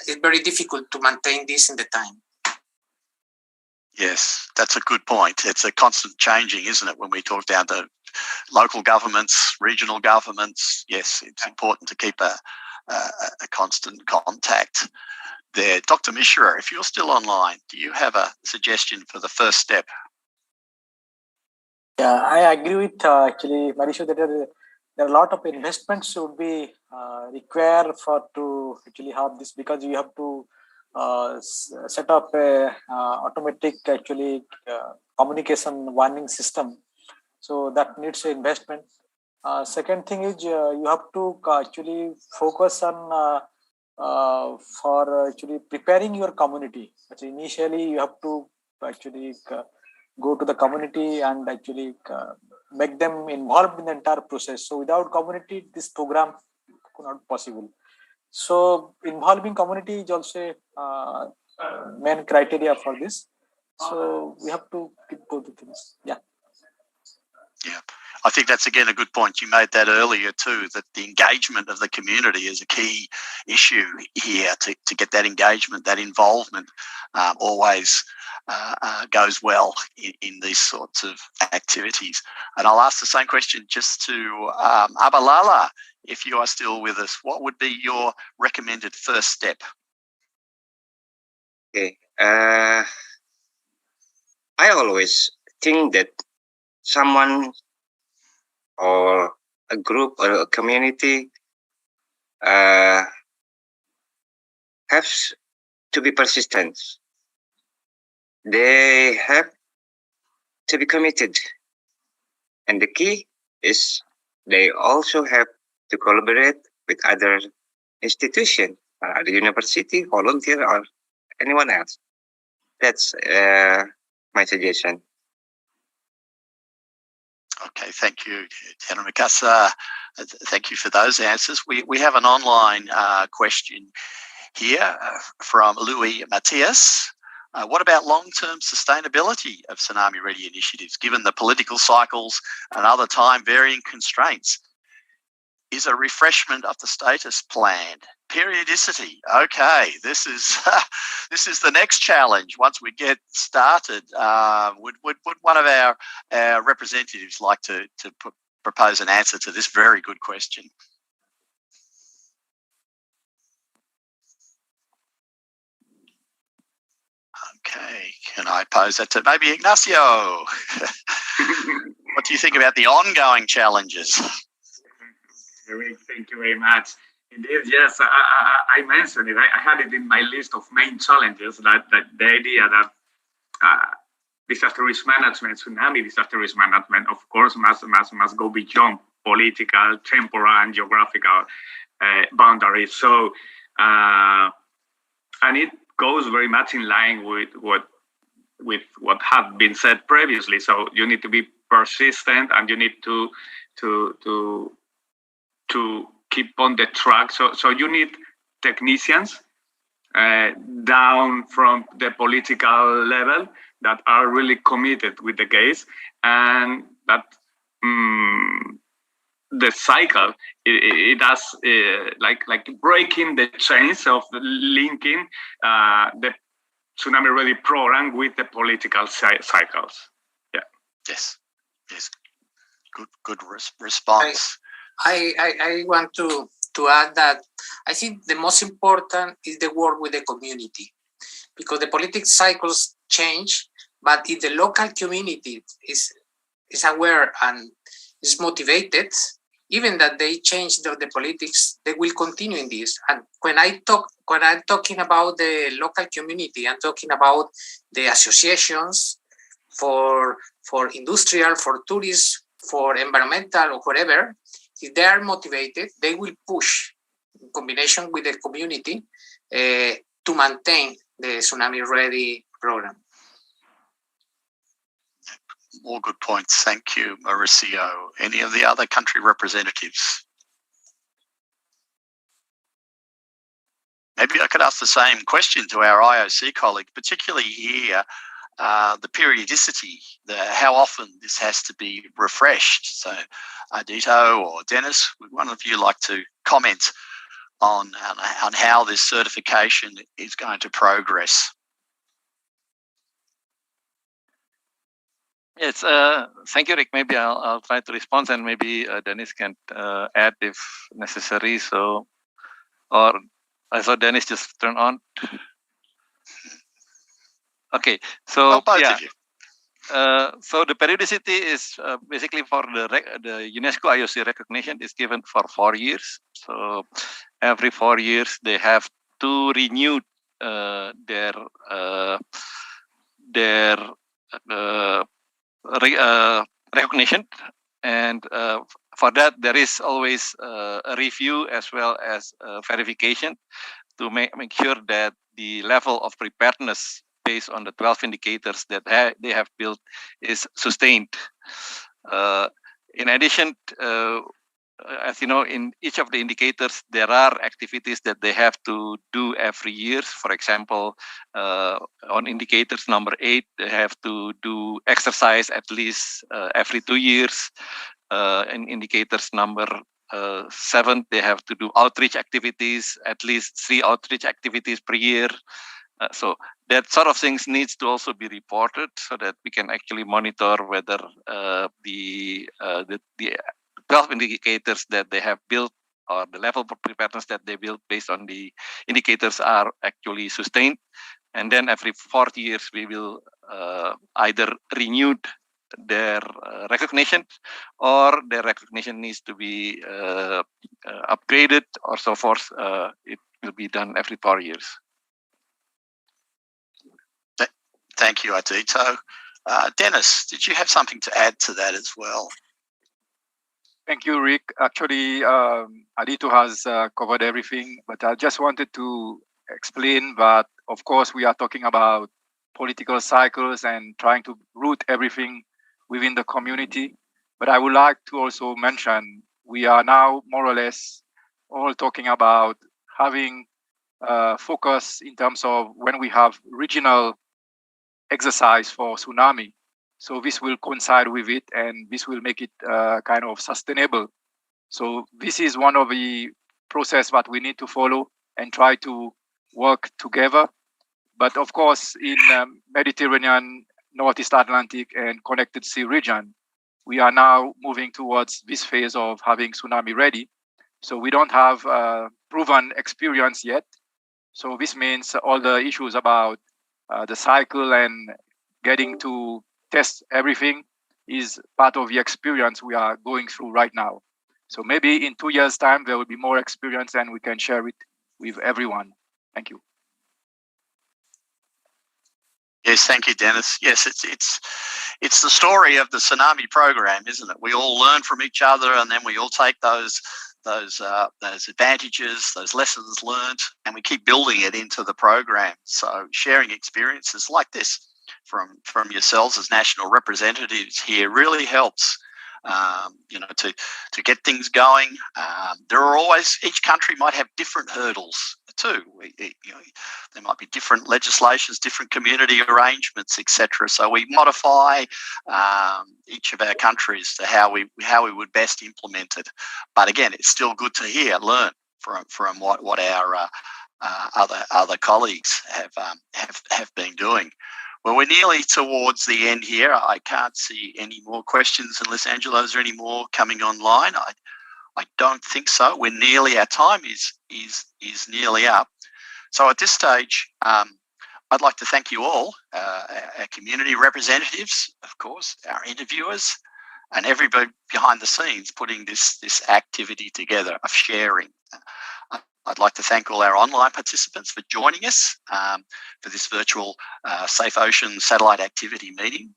it's very difficult to maintain this in the time. Yes, that's a good point. It's a constant changing, isn't it? When we talk down to local governments, regional governments, yes, it's important to keep a constant contact there. Dr. Mishra, if you're still online, do you have a suggestion for the first step? Yeah, I agree with actually Mauricio that there are a lot of investments would be required to actually have this, because you have to set up a automatic communication warning system. So that needs investment. Second thing is you have to actually focus on for actually preparing your community. But initially, you have to actually go to the community and actually make them involved in the entire process. So without community, this program could not be possible. So involving community is also main criteria for this. So we have to keep both the things. Yeah. Yeah. I think that's, again, a good point. You made that earlier too, that the engagement of the community is a key issue here. To get that engagement, that involvement always goes well in these sorts of activities. And I'll ask the same question just to Abalala, if you are still with us. What would be your recommended first step? Okay. I always think that someone or a group or a community has to be persistent. They have to be committed. And the key is they also have to collaborate with other institutions, the university, volunteer, or anyone else. That's my suggestion. Okay, thank you, Terima Mikasa. Thank you for those answers. We have an online question here from Louis Matias. What about long-term sustainability of tsunami-ready initiatives, given the political cycles and other time-varying constraints? is a refreshment of the status plan. Periodicity. Okay, this is this is the next challenge. Once we get started, would one of our representatives like to propose an answer to this very good question? Okay, can I pose that to maybe Ignacio? What do you think about the ongoing challenges? Thank you very much. Indeed, yes, I mentioned it. I had it in my list of main challenges, that the idea that disaster risk management, tsunami disaster risk management, of course, must go beyond political, temporal, and geographical boundaries. So, and it goes very much in line with what had been said previously. So you need to be persistent, and you need to keep on the track. So you need technicians down from the political level that are really committed with the case, and that the cycle it does like breaking the chains of linking the Tsunami Ready program with the political cycles. Yeah. Yes. Good response. I want to add that I think the most important is the work with the community, because the political cycles change, but if the local community is aware and is motivated, even that they change the politics, they will continue in this. And when I'm talking about the local community, I'm talking about the associations for industrial, for tourists, for environmental, or whatever. If they are motivated, they will push in combination with the community to maintain the Tsunami Ready program. More good points. Thank you, Mauricio. Any of the other country representatives? Maybe I could ask the same question to our IOC colleague, particularly here, the periodicity, how often this has to be refreshed. So Ardito or Dennis, would one of you like to comment on how this certification is going to progress? Yes, thank you, Rick. Maybe I'll try to respond, and maybe Dennis can add if necessary. So, or I saw Dennis just turn on. Okay, so yeah. So the periodicity is basically for the UNESCO IOC recognition is given for 4 years. So every 4 years they have to renew their recognition, and for that there is always a review as well as verification to make sure that the level of preparedness based on the 12 indicators that they have built is sustained. In addition, as you know, in each of the indicators, there are activities that they have to do every year. For example, on indicators number 8, they have to do exercise at least every 2 years. In indicators number 7, they have to do outreach activities, at least 3 outreach activities per year. So that sort of things needs to also be reported so that we can actually monitor whether the 12 indicators that they have built or the level of preparedness that they built based on the indicators are actually sustained. And then every 4 years, we will either renew their recognition, or their recognition needs to be upgraded, or so forth. It will be done every 4 years. Thank you, Ardito. Dennis, did you have something to add to that as well? Thank you, Rick. Actually, Ardito has covered everything, but I just wanted to explain that, of course, we are talking about political cycles and trying to root everything within the community. But I would like to also mention, we are now more or less all talking about having focus in terms of when we have regional exercise for tsunami. So this will coincide with it, and this will make it kind of sustainable. So this is one of the process that we need to follow and try to work together. But of course, in Mediterranean, Northeast Atlantic, and Connected Sea region, we are now moving towards this phase of having tsunami ready. So we don't have proven experience yet. So this means all the issues about the cycle and getting to test everything is part of the experience we are going through right now. So maybe in 2 years' time, there will be more experience and we can share it with everyone. Thank you. Yes, thank you, Dennis. Yes, it's the story of the tsunami program, isn't it? We all learn from each other, and then we all take those advantages, those lessons learned, and we keep building it into the program. So sharing experiences like this from yourselves as national representatives here really helps. To get things going. There are always, each country might have different hurdles too. There might be different legislations, different community arrangements, etc. So we modify each of our countries to how we would best implement it. But again, it's still good to learn from what our other colleagues have been doing. Well, we're nearly towards the end here. I can't see any more questions unless, Angela, is there any more coming online? I don't think so. We're nearly, our time is nearly up. So at this stage, I'd like to thank you all, our community representatives, of course, our interviewers, and everybody behind the scenes putting this activity together of sharing. I'd like to thank all our online participants for joining us for this virtual Safe Ocean Satellite Activity meeting.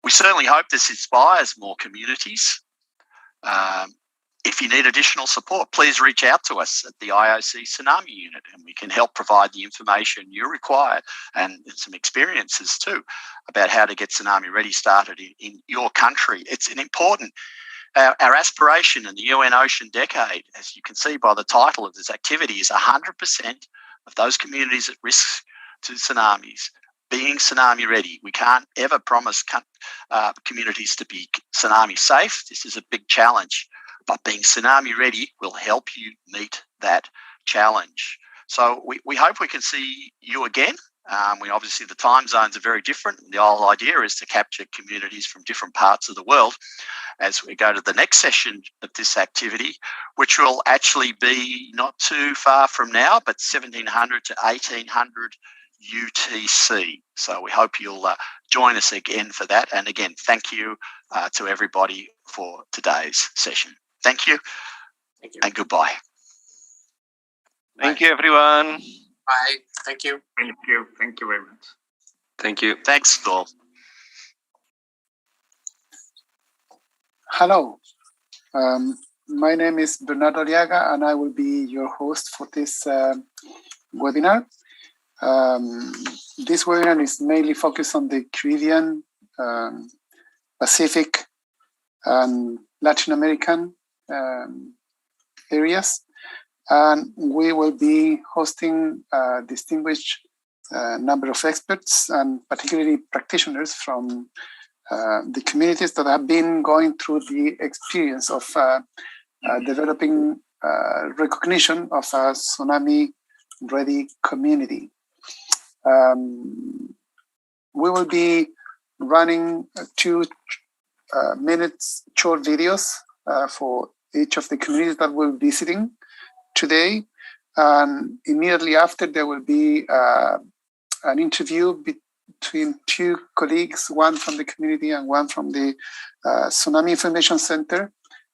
We certainly hope this inspires more communities. If you need additional support, please reach out to us at the IOC Tsunami Unit, and we can help provide the information you require and some experiences too about how to get Tsunami Ready started in your country. It's an important Our aspiration in the UN Ocean Decade, as you can see by the title of this activity, is 100% of those communities at risk to tsunamis being tsunami ready. We can't ever promise communities to be tsunami safe. This is a big challenge, but being tsunami ready will help you meet that challenge. So we hope we can see you again. Obviously the time zones are very different. The whole idea is to capture communities from different parts of the world as we go to the next session of this activity, which will actually be not too far from now, but 1700 to 1800 UTC. So we hope you'll join us again for that. And again, thank you to everybody for today's session. Thank you. Thank you. And goodbye. Thank you, everyone. Bye. Thank you. Thank you. Thank you very much. Thank you. Thanks, all. Hello. My name is Bernardo Aliaga, and I will be your host for this webinar. This webinar is mainly focused on the Caribbean, Pacific, and Latin American areas. And we will be hosting a distinguished number of experts and particularly practitioners from the communities that have been going through the experience of developing recognition of a tsunami-ready community. We will be running 2 minutes short videos for each of the communities that we're visiting today, and immediately after there will be an interview between 2 colleagues, one from the community and one from the Tsunami Information Center,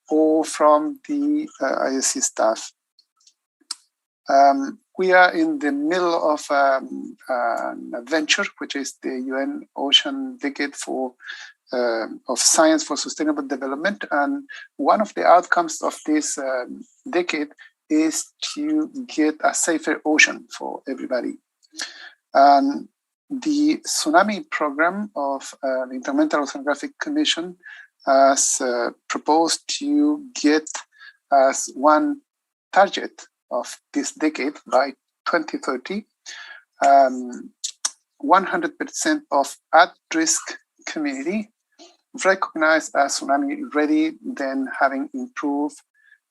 or from the IOC staff. We are in the middle of an adventure, which is the UN Ocean Decade of Science for Sustainable Development, and one of the outcomes of this decade is to get a safer ocean for everybody. And the tsunami program of the Intergovernmental Oceanographic Commission has proposed to get as one target of this decade by 2030, 100% of at-risk community recognized as tsunami ready, then having improved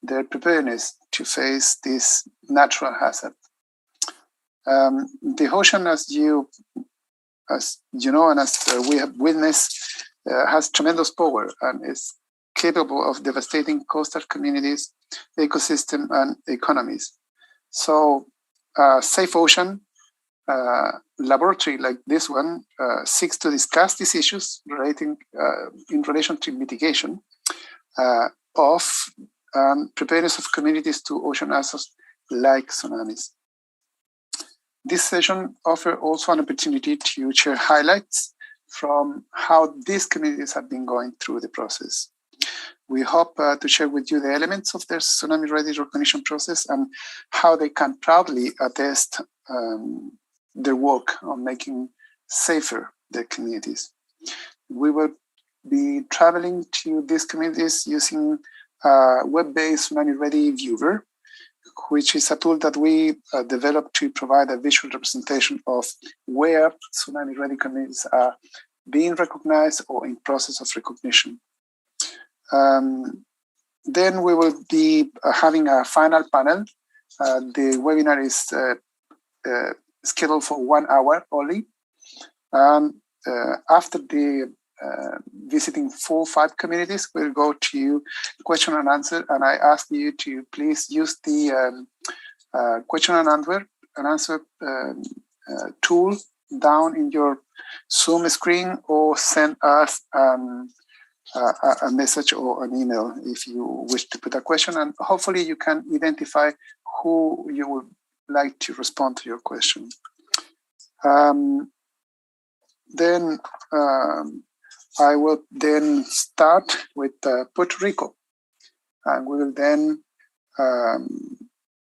their preparedness to face this natural hazard. The ocean, as you know, and as we have witnessed, has tremendous power and is capable of devastating coastal communities, ecosystem, and economies. So, Safe Ocean laboratory like this one seeks to discuss these issues relating in relation to mitigation of preparedness of communities to ocean hazards like tsunamis. This session offers also an opportunity to share highlights from how these communities have been going through the process. We hope to share with you the elements of their tsunami-ready recognition process and how they can proudly attest their work on making safer their communities. We will be traveling to these communities using a web-based tsunami-ready viewer, which is a tool that we developed to provide a visual representation of where tsunami-ready communities are being recognized or in process of recognition. Then we will be having a final panel. The webinar is scheduled for 1 hour only. After the visiting 4 or 5 communities, we'll go to question and answer, and I ask you to please use the question and answer tool down in your Zoom screen, or send us a message or an email if you wish to put a question, and hopefully you can identify who you would like to respond to your question. Then I will then start with Puerto Rico, and we will then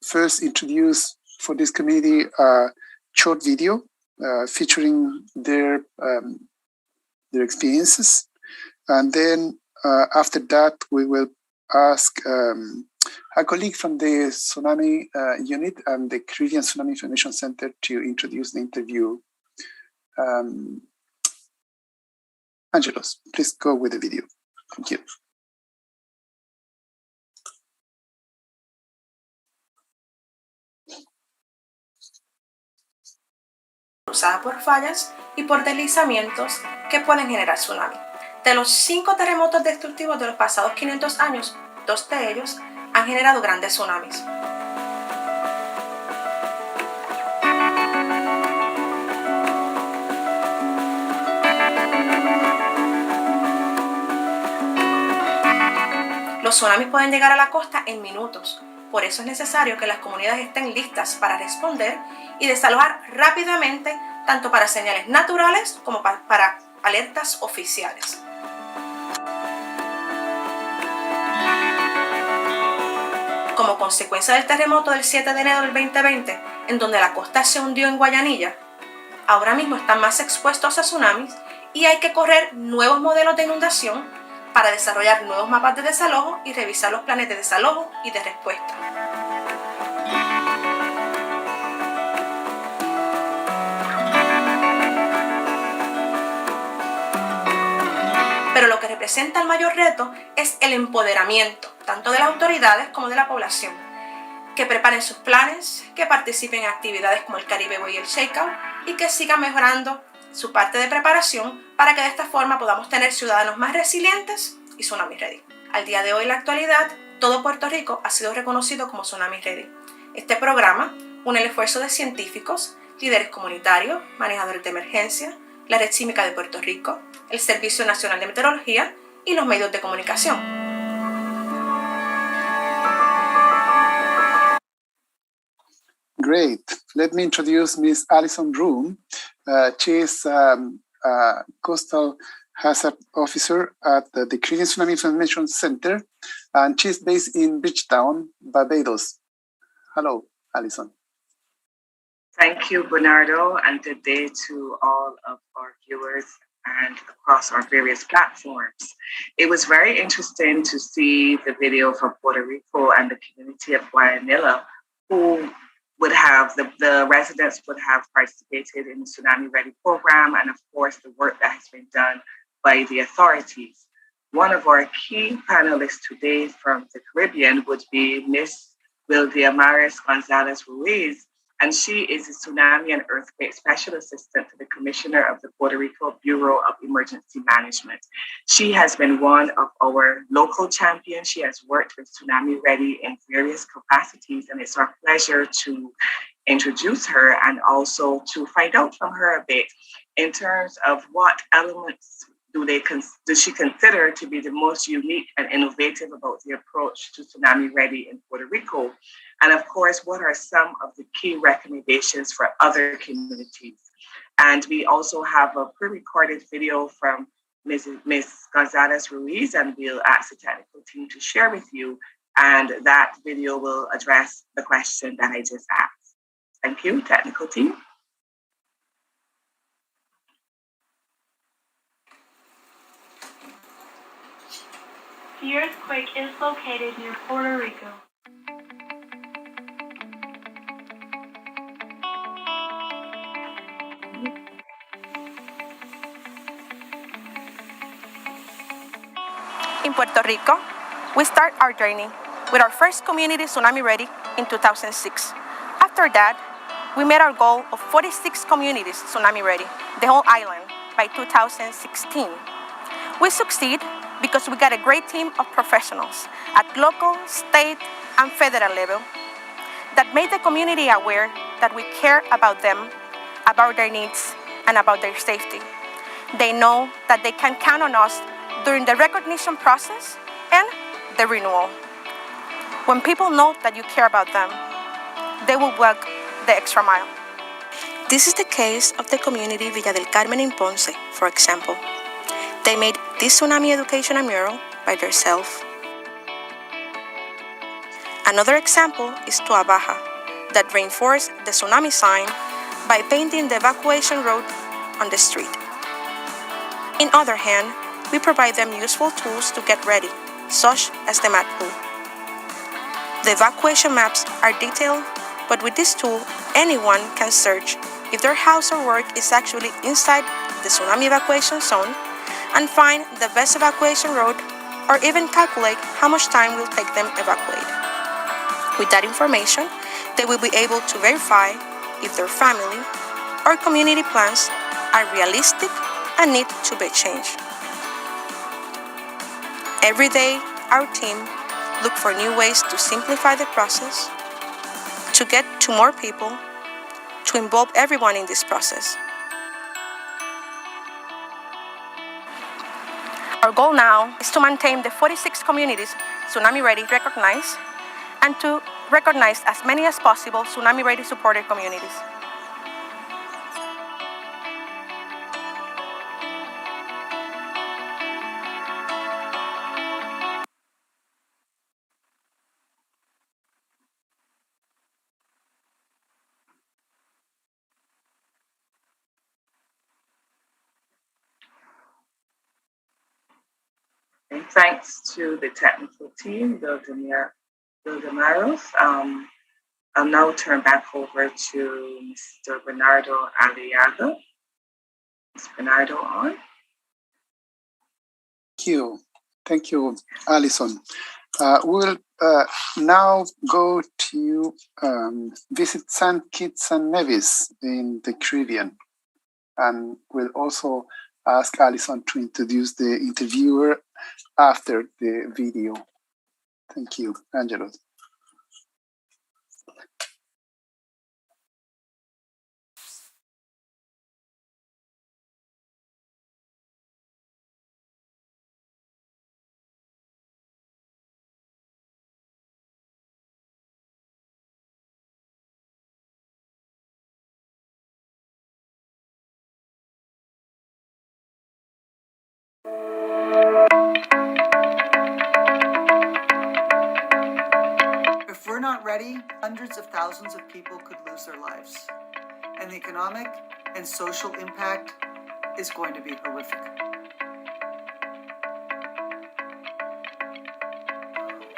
first introduce for this community a short video featuring their experiences, and then after that we will ask a colleague from the Tsunami Unit and the Caribbean Tsunami Information Center to introduce the interview. Angelos, please go with the video. Thank you. Causada por fallas y por deslizamientos que pueden generar tsunami. De los 5 terremotos destructivos de los pasados 500 años, 2 de ellos han generado grandes tsunamis. Los tsunamis pueden llegar a la costa en minutos, por eso es necesario que las comunidades estén listas para responder y desalojar rápidamente, tanto para señales naturales como para alertas oficiales. Como consecuencia del terremoto del 7 de enero del 2020, en donde la costa se hundió en Guayanilla, ahora mismo están más expuestos a tsunamis y hay que correr nuevos modelos de inundación para desarrollar nuevos mapas de desalojo y revisar los planes de desalojo y de respuesta. Pero lo que representa el mayor reto es el empoderamiento, tanto de las autoridades como de la población, que preparen sus planes, que participen en actividades como el Caribe Way y el Shakeout y que sigan mejorando su parte de preparación para que de esta forma podamos tener ciudadanos más resilientes y Tsunami Ready. Al día de hoy, en la actualidad, todo Puerto Rico ha sido reconocido como Tsunami Ready. Este programa une el esfuerzo de científicos, líderes comunitarios, manejadores de emergencia, la Red Sísmica de Puerto Rico, el Servicio Nacional de Meteorología y los medios de comunicación. Great. Let me introduce Ms. Alison Broom. She is Coastal Hazard Officer at the Caribbean Tsunami Information Center, and she's based in Bridgetown, Barbados. Hello, Alison. Thank you, Bernardo, and good day to all of our viewers and across our various platforms. It was very interesting to see the video from Puerto Rico and the community of Guayanilla, who would have, the residents would have participated in the Tsunami Ready program, and of course the work that has been done by the authorities. One of our key panelists today from the Caribbean would be Miss Wildia Maris Gonzalez Ruiz, and she is a Tsunami and Earthquake Special Assistant to the Commissioner of the Puerto Rico Bureau of Emergency Management. She has been one of our local champions. She has worked with Tsunami Ready in various capacities, and it's our pleasure to introduce her and also to find out from her a bit in terms of what elements does she consider to be the most unique and innovative about the approach to Tsunami Ready in Puerto Rico? And of course, what are some of the key recommendations for other communities? And we also have a pre-recorded video from Ms. Gonzalez Ruiz, and we'll ask the technical team to share with you. And that video will address the question that I just asked. Thank you, technical team. The earthquake is located near Puerto Rico. In Puerto Rico, we start our journey with our first community Tsunami Ready in 2006. After that, we made our goal of 46 communities Tsunami Ready, the whole island, by 2016. We succeed because we got a great team of professionals at local, state, and federal level that made the community aware that we care about them, about their needs, and about their safety. They know that they can count on us during the recognition process and the renewal. When people know that you care about them, they will walk the extra mile. This is the case of the community Villa del Carmen in Ponce, for example. They made this tsunami educational mural by themselves. Another example is Tua Baja, that reinforced the tsunami sign by painting the evacuation road on the street. In other hand, we provide them useful tools to get ready, such as the map pool. The evacuation maps are detailed, but with this tool, anyone can search if their house or work is actually inside the tsunami evacuation zone and find the best evacuation route, or even calculate how much time will take them evacuate. With that information, they will be able to verify if their family or community plans are realistic and need to be changed. Every day, our team look for new ways to simplify the process, to get to more people, to involve everyone in this process. Our goal now is to maintain the 46 communities Tsunami Ready recognized and to recognize as many as possible Tsunami Ready supported communities. And thanks to the technical team, Vildamaros. I'll now turn back over to Mr. Bernardo Aliaga. Is Bernardo on? Thank you, Alison. We'll now go to visit St. Kitts and Nevis in the Caribbean. And we'll also ask Alison to introduce the interviewer after the video. Thank you, Angelo. If we're not ready, hundreds of thousands of people could lose their lives. And the economic and social impact is going to be horrific.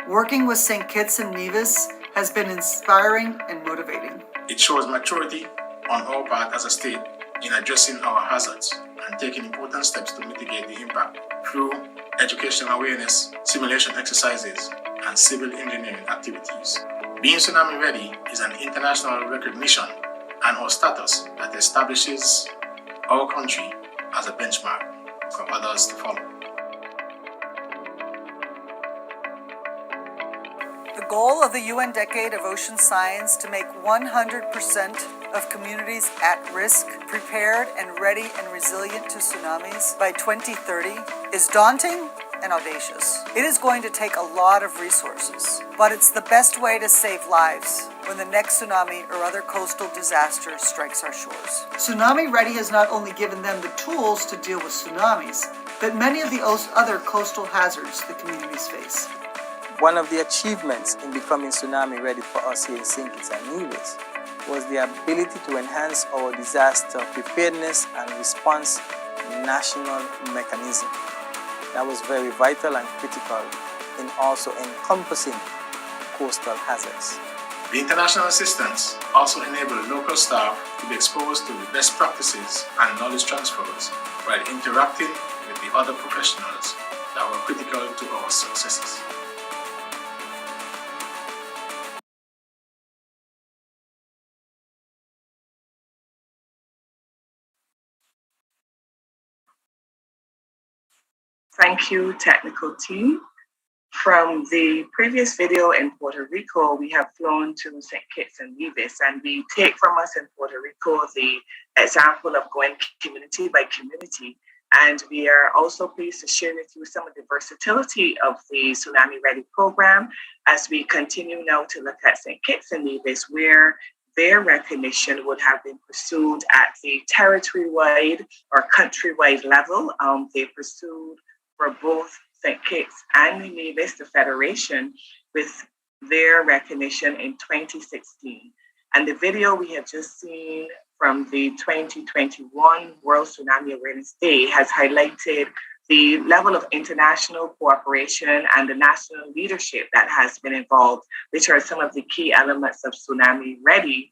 Working with St. Kitts and Nevis has been inspiring and motivating. It shows maturity on our part as a state in addressing our hazards and taking important steps to mitigate the impact through educational awareness, simulation exercises, and civil engineering activities. Being tsunami ready is an international recognition and or status that establishes our country as a benchmark for others to follow. The goal of the UN Decade of Ocean Science to make 100% of communities at risk prepared and ready and resilient to tsunamis by 2030 is daunting and audacious. It is going to take a lot of resources, but it's the best way to save lives when the next tsunami or other coastal disaster strikes our shores. Tsunami Ready has not only given them the tools to deal with tsunamis, but many of the other coastal hazards the communities face. One of the achievements in becoming tsunami ready for us here in St. Kitts and Nevis was the ability to enhance our disaster preparedness and response national mechanism. That was very vital and critical in also encompassing coastal hazards. The international assistance also enabled local staff to be exposed to the best practices and knowledge transfers while interacting with the other professionals that were critical to our successes. Thank you, technical team. From the previous video in Puerto Rico, we have flown to St. Kitts and Nevis, and we take from us in Puerto Rico the example of going community by community. And we are also pleased to share with you some of the versatility of the Tsunami Ready program as we continue now to look at St. Kitts and Nevis, where their recognition would have been pursued at the territory-wide or country-wide level. They pursued for both St. Kitts and Nevis, the Federation, with their recognition in 2016. And the video we have just seen from the 2021 World Tsunami Awareness Day has highlighted the level of international cooperation and the national leadership that has been involved, which are some of the key elements of Tsunami Ready.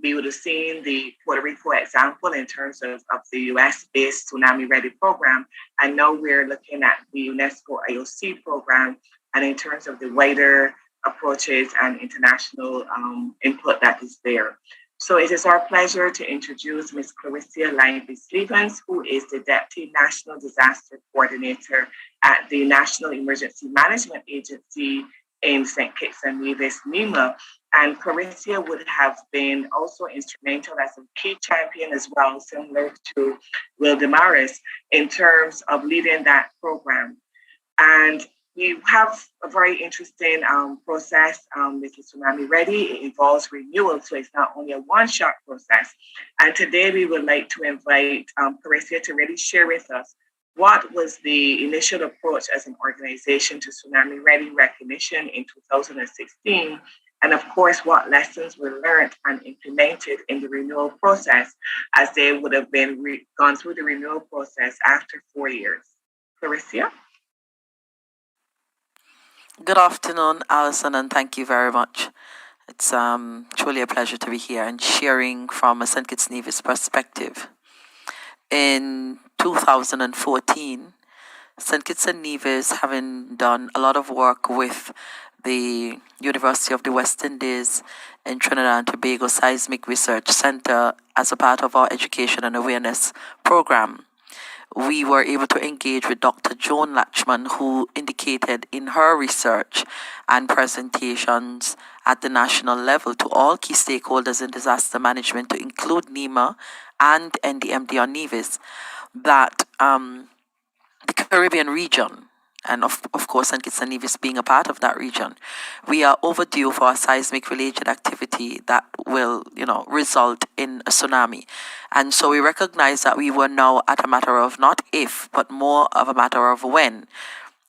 We would have seen the Puerto Rico example in terms of the US-based Tsunami Ready program, and now we're looking at the UNESCO IOC program, and in terms of the wider approaches and international input that is there. So it is our pleasure to introduce Ms. Clarissa Lively-Stevens, who is the Deputy National Disaster Coordinator at the National Emergency Management Agency in St. Kitts and Nevis, NEMA. And Clarissa would have been also instrumental as a key champion as well, similar to Will Damaris, in terms of leading that program. And we have a very interesting process with the Tsunami Ready. It involves renewal, so it's not only a one-shot process. And today we would like to invite Clarissa to really share with us what was the initial approach as an organization to Tsunami Ready recognition in 2016, and of course, what lessons were learned and implemented in the renewal process as they would have been gone through the renewal process after 4 years. Clarissa? Good afternoon, Alison, and thank you very much. It's truly a pleasure to be here and sharing from a St. Kitts Nevis perspective. In 2014, St. Kitts and Nevis, having done a lot of work with the University of the West Indies and Trinidad and Tobago Seismic Research Center as a part of our education and awareness program, we were able to engage with Dr. Joan Latchman, who indicated in her research and presentations at the national level to all key stakeholders in disaster management, to include NEMA and NDMD on Nevis, that the Caribbean region, and of course St. Kitts and Nevis being a part of that region, we are overdue for a seismic related activity that will, result in a tsunami. And so we recognize that we were now at a matter of not if, but more of a matter of when.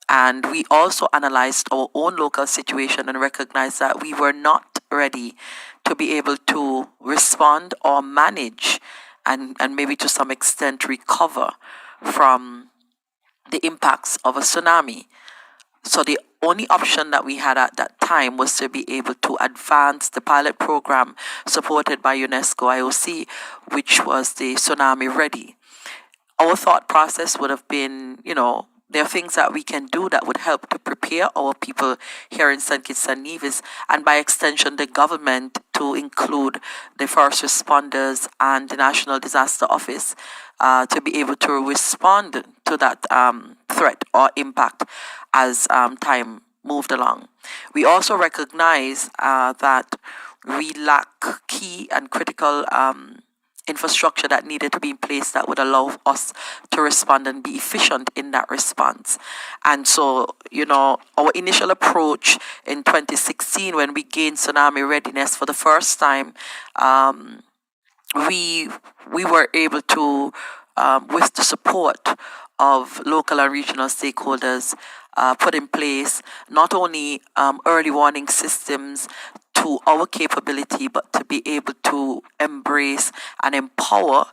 And we also analyzed our own local situation and recognized that we were not ready to be able to respond or manage and maybe to some extent recover from the impacts of a tsunami. So the only option that we had at that time was to be able to advance the pilot program supported by UNESCO IOC, which was the Tsunami Ready. Our thought process would have been, there are things that we can do that would help to prepare our people here in St. Kitts and Nevis, and by extension the government, to include the first responders and the National Disaster Office, to be able to respond to that threat or impact as time moved along. We also recognize that we lack key and critical infrastructure that needed to be in place that would allow us to respond and be efficient in that response. And so, our initial approach in 2016, when we gained tsunami readiness for the first time, we were able to, with the support of local and regional stakeholders, put in place not only early warning systems to our capability, but to be able to embrace and empower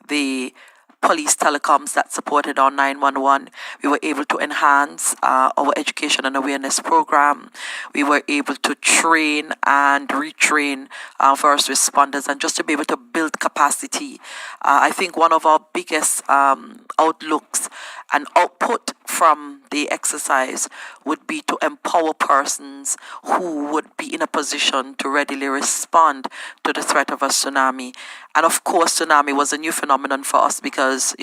the police telecoms that supported our 911. We were able to enhance our education and awareness program. We were able to train and retrain first responders, and just to be able to build capacity. I think one of our biggest outlooks and output from the exercise would be to empower persons who would be in a position to readily respond to the threat of a tsunami. And of course, tsunami was a new phenomenon for us because,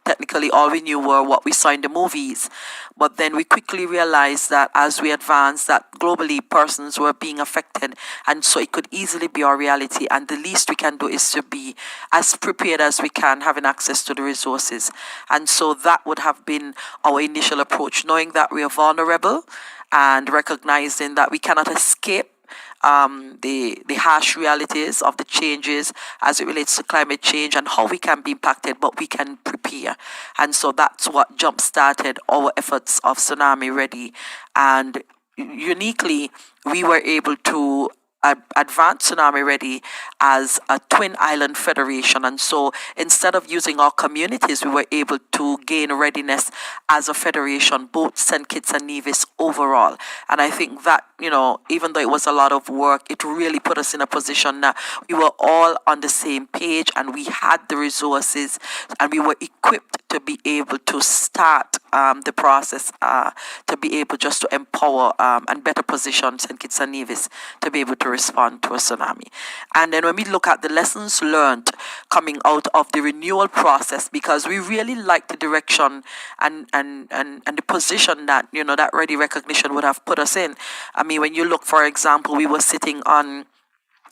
technically all we knew were what we saw in the movies. But then we quickly realized that as we advanced, that globally persons were being affected. And so it could easily be our reality. And the least we can do is to be as prepared as we can, having access to the resources. And so that would have been our initial approach, knowing that we are vulnerable and recognizing that we cannot escape the harsh realities of the changes as it relates to climate change and how we can be impacted, but we can prepare. And so that's what jump-started our efforts of Tsunami Ready. And uniquely, we were able to advance Tsunami Ready as a twin island federation. And so instead of using our communities, we were able to gain readiness as a federation, both St. Kitts and Nevis overall. And I think that, even though it was a lot of work, it really put us in a position that we were all on the same page and we had the resources and we were equipped to be able to start the process, to be able just to empower and better position St. Kitts and Nevis to be able to respond to a tsunami. And then when we look at the lessons learned coming out of the renewal process, because we really liked the direction and the position that, that ready recognition would have put us in. I mean, when you look, for example, we were sitting on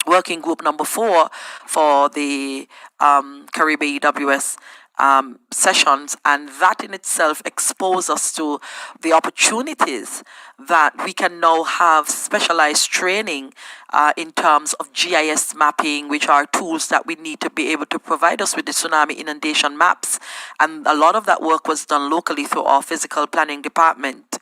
working group number 4 for the Caribbean EWS sessions, and that in itself exposed us to the opportunities that we can now have specialized training in terms of GIS mapping, which are tools that we need to be able to provide us with the tsunami inundation maps. And a lot of that work was done locally through our physical planning department.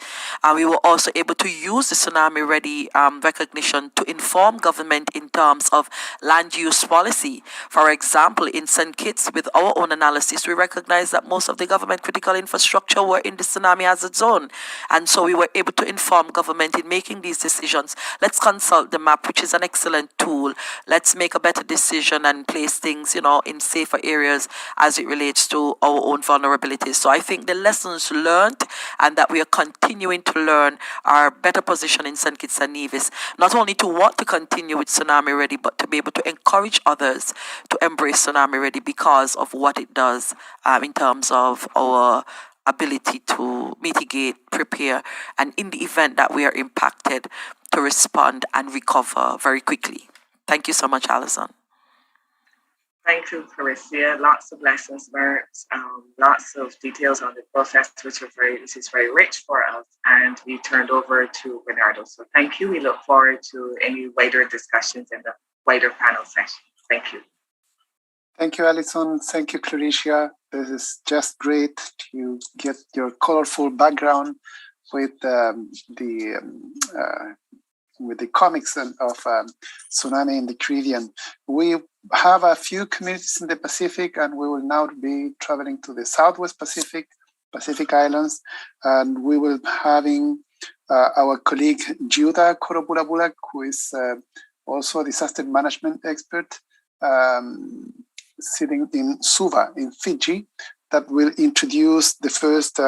We were also able to use the Tsunami Ready recognition to inform government in terms of land use policy. For example, in St. Kitts, with our own analysis, we recognized that most of the government critical infrastructure were in the tsunami hazard zone. And so we were able to inform government in making these decisions. Let's consult the map, which is an excellent tool. Let's make a better decision and place things, in safer areas as it relates to our own vulnerabilities. So I think the lessons learned and that we are continuing to learn are better position in St. Kitts and Nevis, not only to want to continue with Tsunami Ready, but to be able to encourage others to embrace Tsunami Ready because of what it does in terms of our ability to mitigate, prepare, and in the event that we are impacted, to respond and recover very quickly. Thank you so much, Alison. Thank you, Carissa. Lots of lessons learned, lots of details on the process, which is very rich for us. And we turned over to Bernardo. So thank you. We look forward to any wider discussions in the wider panel session. Thank you. Thank you, Alison. Thank you, Claricia. This is just great to get your colorful background with the comics of tsunami in the Caribbean. We have a few communities in the Pacific, and we will now be traveling to the Southwest Pacific Islands, and we will be having our colleague Giuda Korobulabulak, who is also a disaster management expert, sitting in Suva in Fiji, that will introduce the first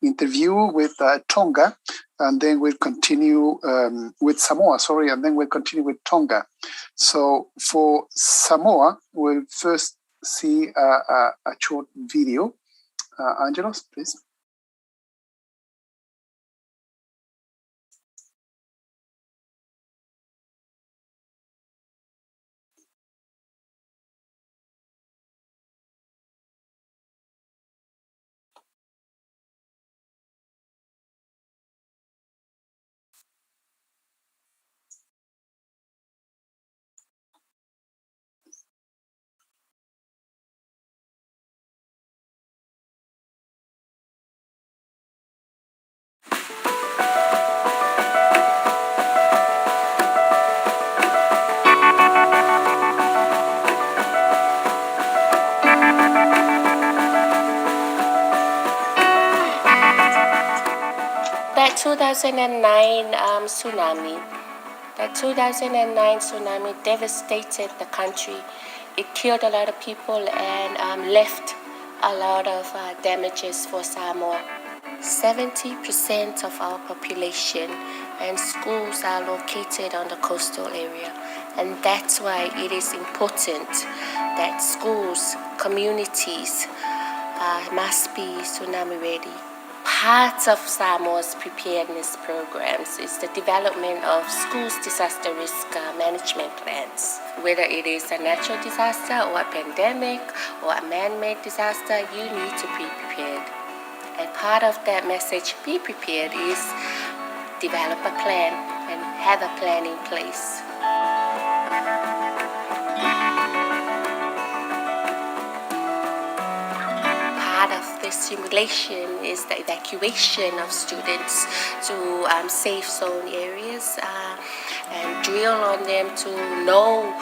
interview with Tonga, and then we'll continue with Samoa, and then we'll continue with Tonga. So for Samoa, we'll first see a short video. Angelos, please. That 2009 tsunami devastated the country. It killed a lot of people and left a lot of damages for Samoa. 70% of our population and schools are located on the coastal area, and that's why it is important that schools, communities must be tsunami ready. Part of Samoa's preparedness programs is the development of schools' disaster risk management plans. Whether it is a natural disaster or a pandemic or a man-made disaster, you need to be prepared. And part of that message, be prepared, is develop a plan and have a plan in place. Part of this simulation is the evacuation of students to safe zone areas and drill on them to know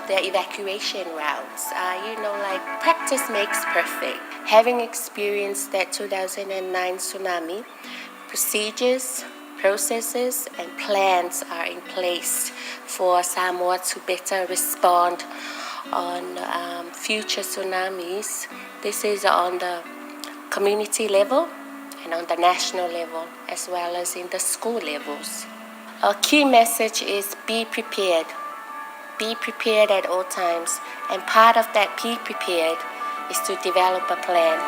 their evacuation routes. Practice makes perfect. Having experienced that 2009 tsunami, procedures, processes, and plans are in place for Samoa to better respond on future tsunamis. This is on the community level and on the national level, as well as in the school levels. Our key message is be prepared. Be prepared at all times. And part of that be prepared is to develop a plan.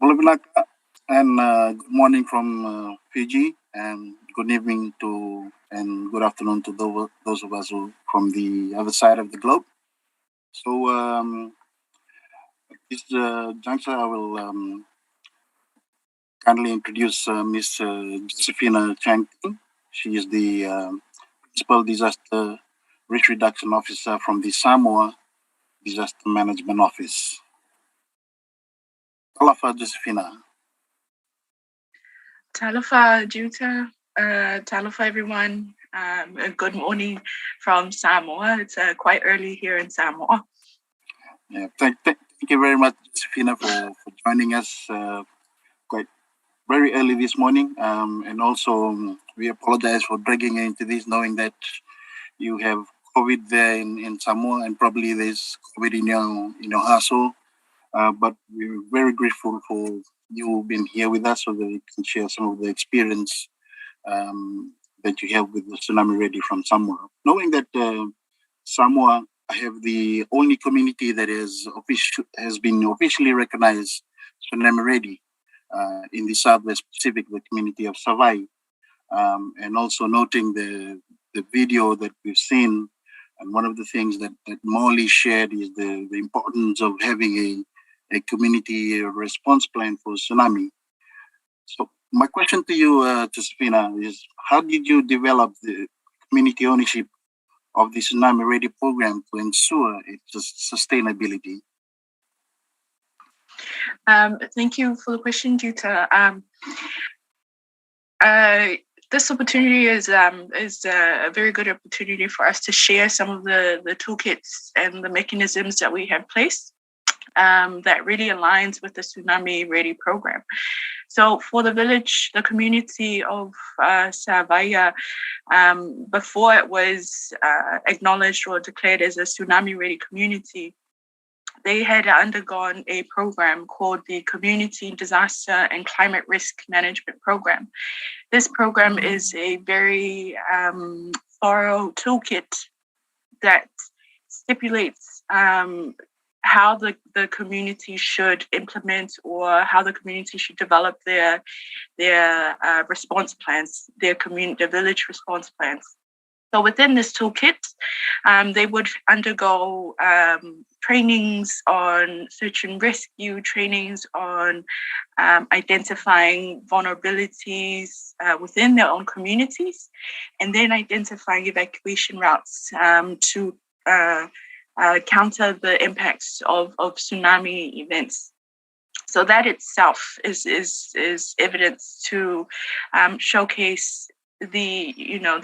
Malapilaka, and good morning from Fiji, and good evening to and good afternoon to those of us who from the other side of the globe. So at this juncture, I will kindly introduce Ms. Josephina Chang. She is the Principal Disaster Risk Reduction Officer from the Samoa Disaster Management Office. Talofa, Josephina. Talofa, Juta. Talofa, everyone. Good morning from Samoa. It's quite early here in Samoa. Yeah, thank you very much, Josephina, for joining us quite very early this morning. And also, we apologize for dragging you into this, knowing that you have COVID there in Samoa, and probably there's COVID in your household. But we're very grateful for you being here with us so that you can share some of the experience that you have with the Tsunami Ready from Samoa. Knowing that Samoa have the only community that has been officially recognized Tsunami Ready in the Southwest Pacific, the community of Savai, and also noting the video that we've seen. And one of the things that Molly shared is the importance of having a community response plan for tsunami. So my question to you, Josephina, is how did you develop the community ownership of the Tsunami Ready program to ensure its sustainability? Thank you for the question, Juta. This opportunity is a very good opportunity for us to share some of the toolkits and the mechanisms that we have placed. that really aligns with the Tsunami Ready program. So for the village, the community of Savaya, before it was acknowledged or declared as a Tsunami Ready community, they had undergone a program called the Community Disaster and Climate Risk Management Program. This program is a very thorough toolkit that stipulates how the community should implement or how the community should develop their response plans, their village response plans. So within this toolkit, they would undergo trainings on search and rescue, trainings on identifying vulnerabilities within their own communities, and then identifying evacuation routes to counter the impacts of tsunami events. So that itself is evidence to showcase the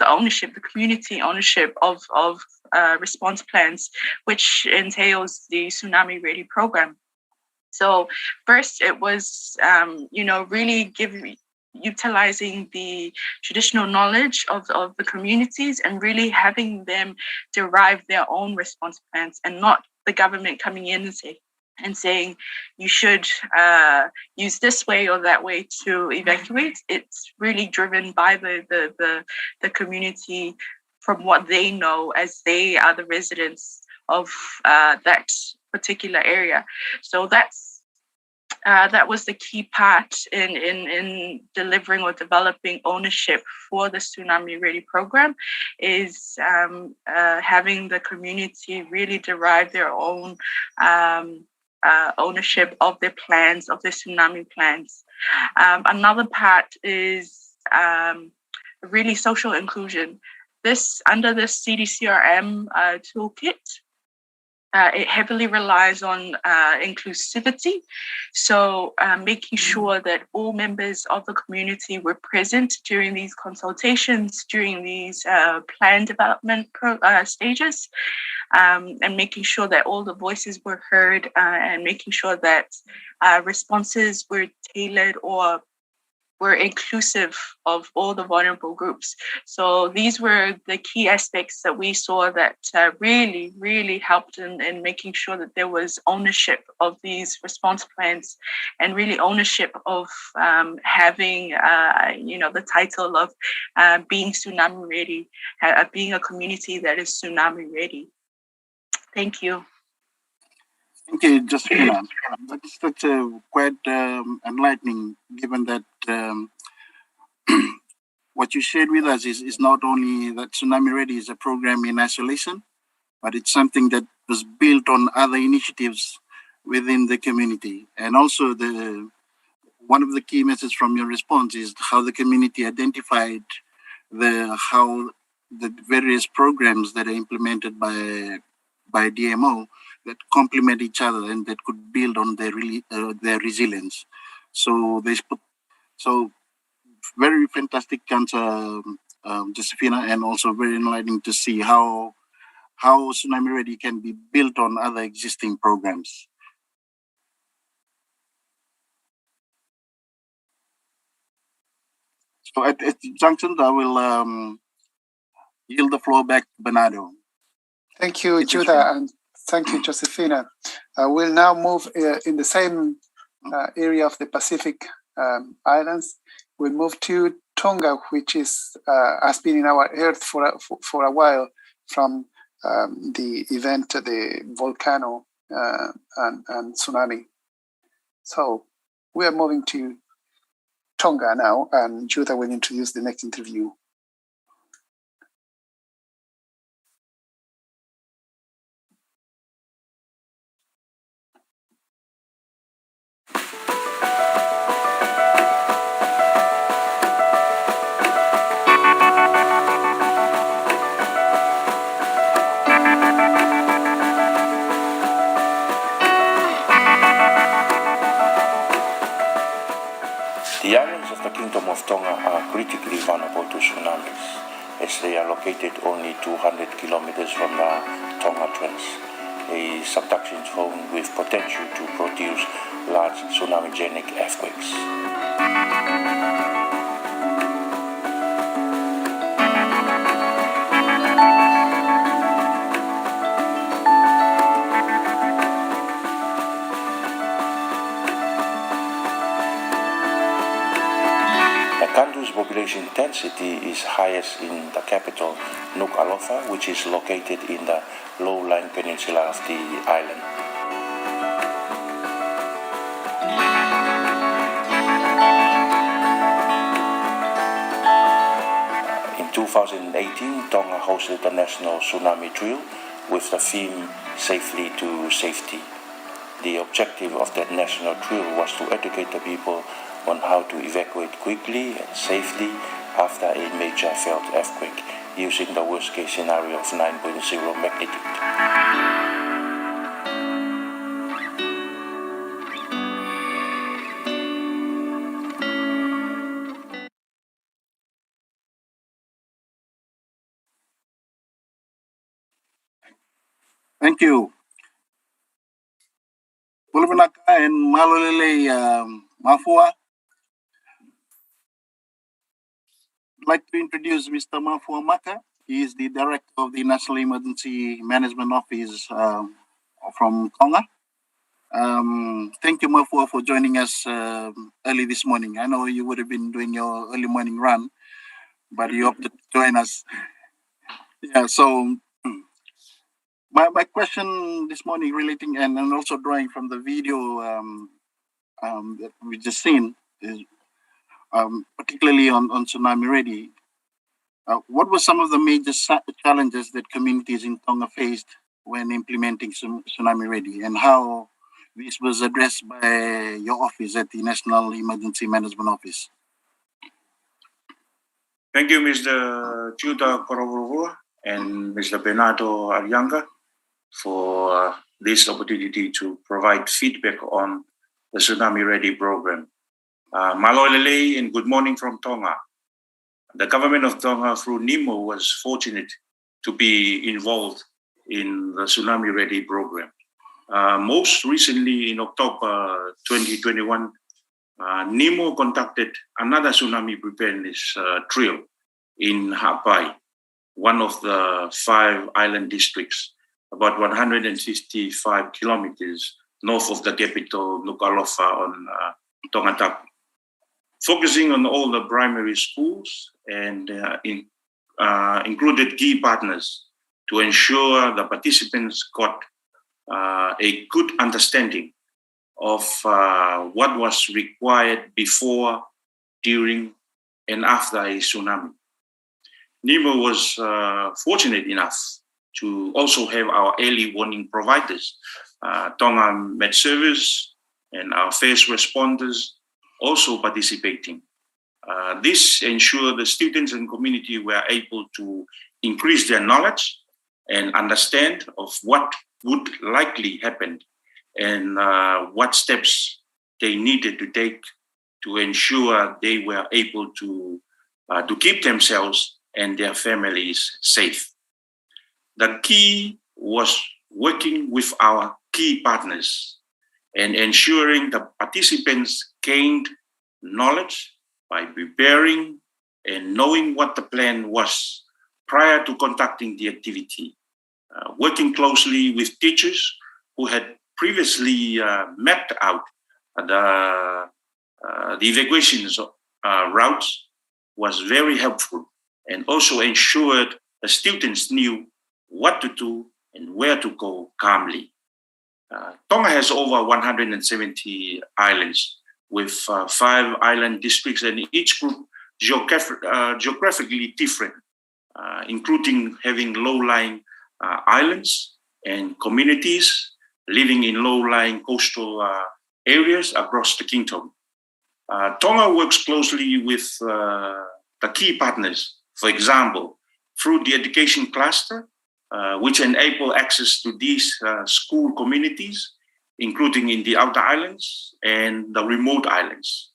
ownership, the community ownership of response plans, which entails the Tsunami Ready program. So first, it was really utilizing the traditional knowledge of the communities and really having them derive their own response plans, and not the government coming in and saying you should use this way or that way to evacuate. It's really driven by the community from what they know, as they are the residents of that particular area. So that was the key part in delivering or developing ownership for the Tsunami Ready program, is having the community really derive their own ownership of their plans, of their tsunami plans. Another part is really social inclusion. Under the CDCRM toolkit, it heavily relies on inclusivity. So making sure that all members of the community were present during these consultations, during these plan development stages, and making sure that all the voices were heard, and making sure that responses were tailored or were inclusive of all the vulnerable groups. So these were the key aspects that we saw that really, really helped in making sure that there was ownership of these response plans, and really ownership of having, the title of being tsunami ready, being a community that is tsunami ready. Thank you. Thank you, Josephina. That's quite enlightening, given that what you shared with us is not only that Tsunami Ready is a program in isolation, but it's something that was built on other initiatives within the community. And also one of the key messages from your response is how the community identified how the various programs that are implemented by DMO that complement each other and that could build on their resilience. So very fantastic answer, Josephina, and also very enlightening to see how Tsunami Ready can be built on other existing programs. So at this junction, I will yield the floor back to Bernardo. Thank you, Judah, and thank you, Josephina. We'll now move in the same area of the Pacific Islands. We'll move to Tonga, which has been in our earth for a while from the event, the volcano and tsunami. So we are moving to Tonga now, and Judah will introduce the next interview. The islands of the Kingdom of Tonga are critically vulnerable to tsunamis, as they are located only 200 kilometers from the Tonga Trench, a subduction zone with potential to produce large tsunami-genic earthquakes. The country's population density is highest in the capital, Nuku'alofa, which is located in the low-lying peninsula of the island. In 2018, Tonga hosted the national tsunami drill with the theme Safely to Safety. The objective of that national drill was to educate the people on how to evacuate quickly and safely after a major felt earthquake using the worst-case scenario of 9.0 magnitude. Thank you. Pulvinaka and Malolele Mafua. I'd like to introduce Mr. Mafua Maka. He is the Director of the National Emergency Management Office from Tonga. Thank you, Mafua, for joining us early this morning. I know you would have been doing your early morning run, but you opted to join us. Yeah, so my question this morning relating and also drawing from the video that we just seen is particularly on Tsunami Ready. What were some of the major challenges that communities in Tonga faced when implementing Tsunami Ready, and how this was addressed by your office at the National Emergency Management Office? Thank you, Mr. Chuta Korovova and Mr. Bernardo Arianga for this opportunity to provide feedback on the Tsunami Ready program. Malolele and good morning from Tonga. The government of Tonga through NEMO was fortunate to be involved in the Tsunami Ready program. Most recently in October 2021, NEMO conducted another tsunami preparedness drill in Hapai, one of the 5 island districts, about 155 kilometers north of the capital, Nuku'alofa on Tongatapu, focusing on all the primary schools and included key partners to ensure the participants got a good understanding of what was required before, during, and after a tsunami. NEMO was fortunate enough to also have our early warning providers, Tonga Med Service and our first responders also participating. This ensured the students and community were able to increase their knowledge and understand of what would likely happen and what steps they needed to take to ensure they were able to keep themselves and their families safe. The key was working with our key partners and ensuring the participants gained knowledge by preparing and knowing what the plan was prior to conducting the activity, working closely with teachers who had previously mapped out the evacuations routes was very helpful, and also ensured the students knew what to do and where to go calmly. Tonga has over 170 islands with 5 island districts, and each group geographically different, including having low-lying islands and communities living in low-lying coastal areas across the kingdom. Tonga works closely with the key partners, for example, through the education cluster, which enable access to these school communities, including in the outer islands and the remote islands.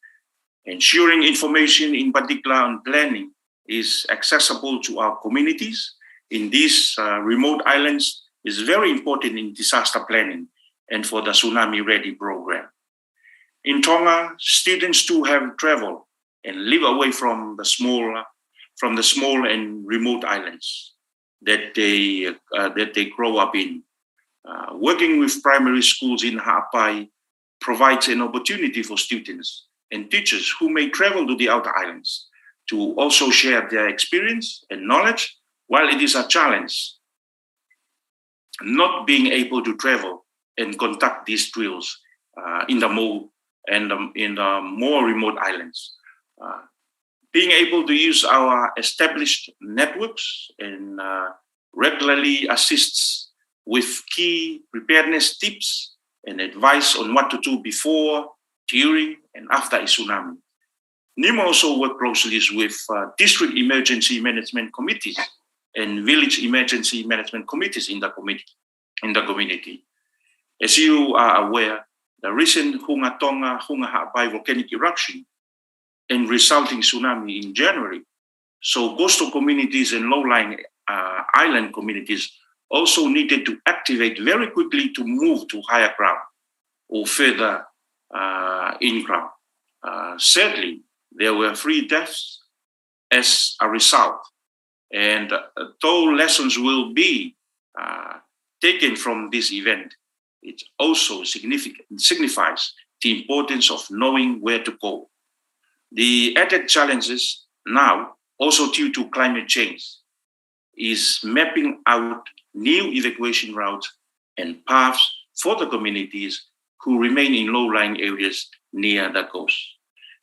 Ensuring information, in particular on planning, is accessible to our communities in these remote islands is very important in disaster planning and for the Tsunami Ready program. In Tonga, students too have traveled and live away from the small and remote islands that they grow up in. Working with primary schools in Ha'apai provides an opportunity for students and teachers who may travel to the outer islands to also share their experience and knowledge. While it is a challenge not being able to travel and conduct these drills in the more remote islands. Being able to use our established networks and regularly assists with key preparedness tips and advice on what to do before, during, and after a tsunami. NIMO also works closely with district emergency management committees and village emergency management committees in the community. As you are aware, the recent Hunga Tonga, Hunga Ha'apai volcanic eruption and resulting tsunami in January. So coastal communities and low-lying island communities also needed to activate very quickly to move to higher ground or further in ground. Sadly, there were 3 deaths as a result. And though lessons will be taken from this event, it also signifies the importance of knowing where to go. The added challenges now, also due to climate change, is mapping out new evacuation routes and paths for the communities who remain in low-lying areas near the coast.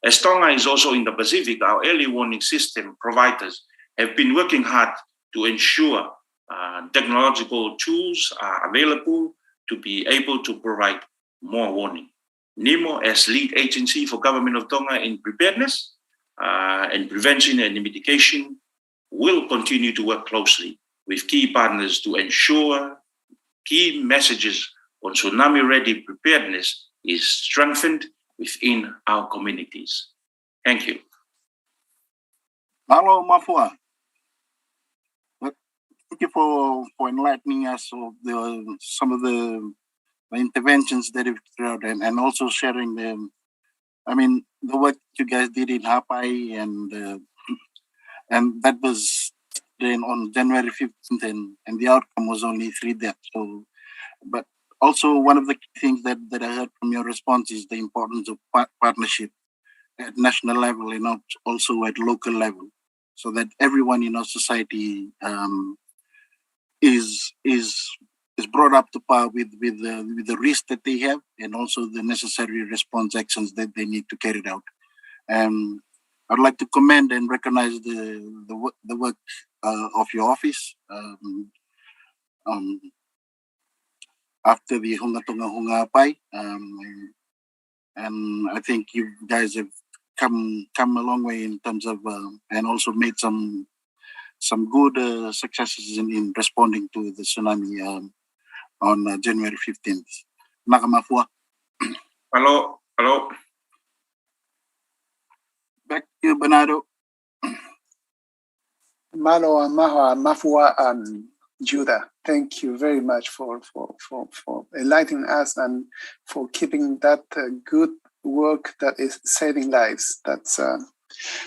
As Tonga is also in the Pacific, our early warning system providers have been working hard to ensure technological tools are available to be able to provide more warning. NIMO, as lead agency for Government of Tonga in preparedness and prevention and mitigation, will continue to work closely with key partners to ensure key messages on tsunami-ready preparedness is strengthened within our communities. Thank you. Hello, Mafua. Thank you for enlightening us of some of the interventions that you've throughout and also sharing the work you guys did in Ha'apai and that was then on January 15th and the outcome was only 3 deaths. So, but also one of the key things that I heard from your response is the importance of partnership at national level and also at local level, so that everyone in our society is brought up to par with the risk that they have and also the necessary response actions that they need to carry out. I'd like to commend and recognize the work of your office after the Hunga Tonga Hunga Ha'apai, and I think you guys have come a long way in terms of and also made some good successes in responding to the tsunami on January 15th. Nakamafua. Hello. Back to you, Bernardo. Malo and Maha and Mafua and Judah, thank you very much for enlightening us and for keeping that good work that is saving lives. That's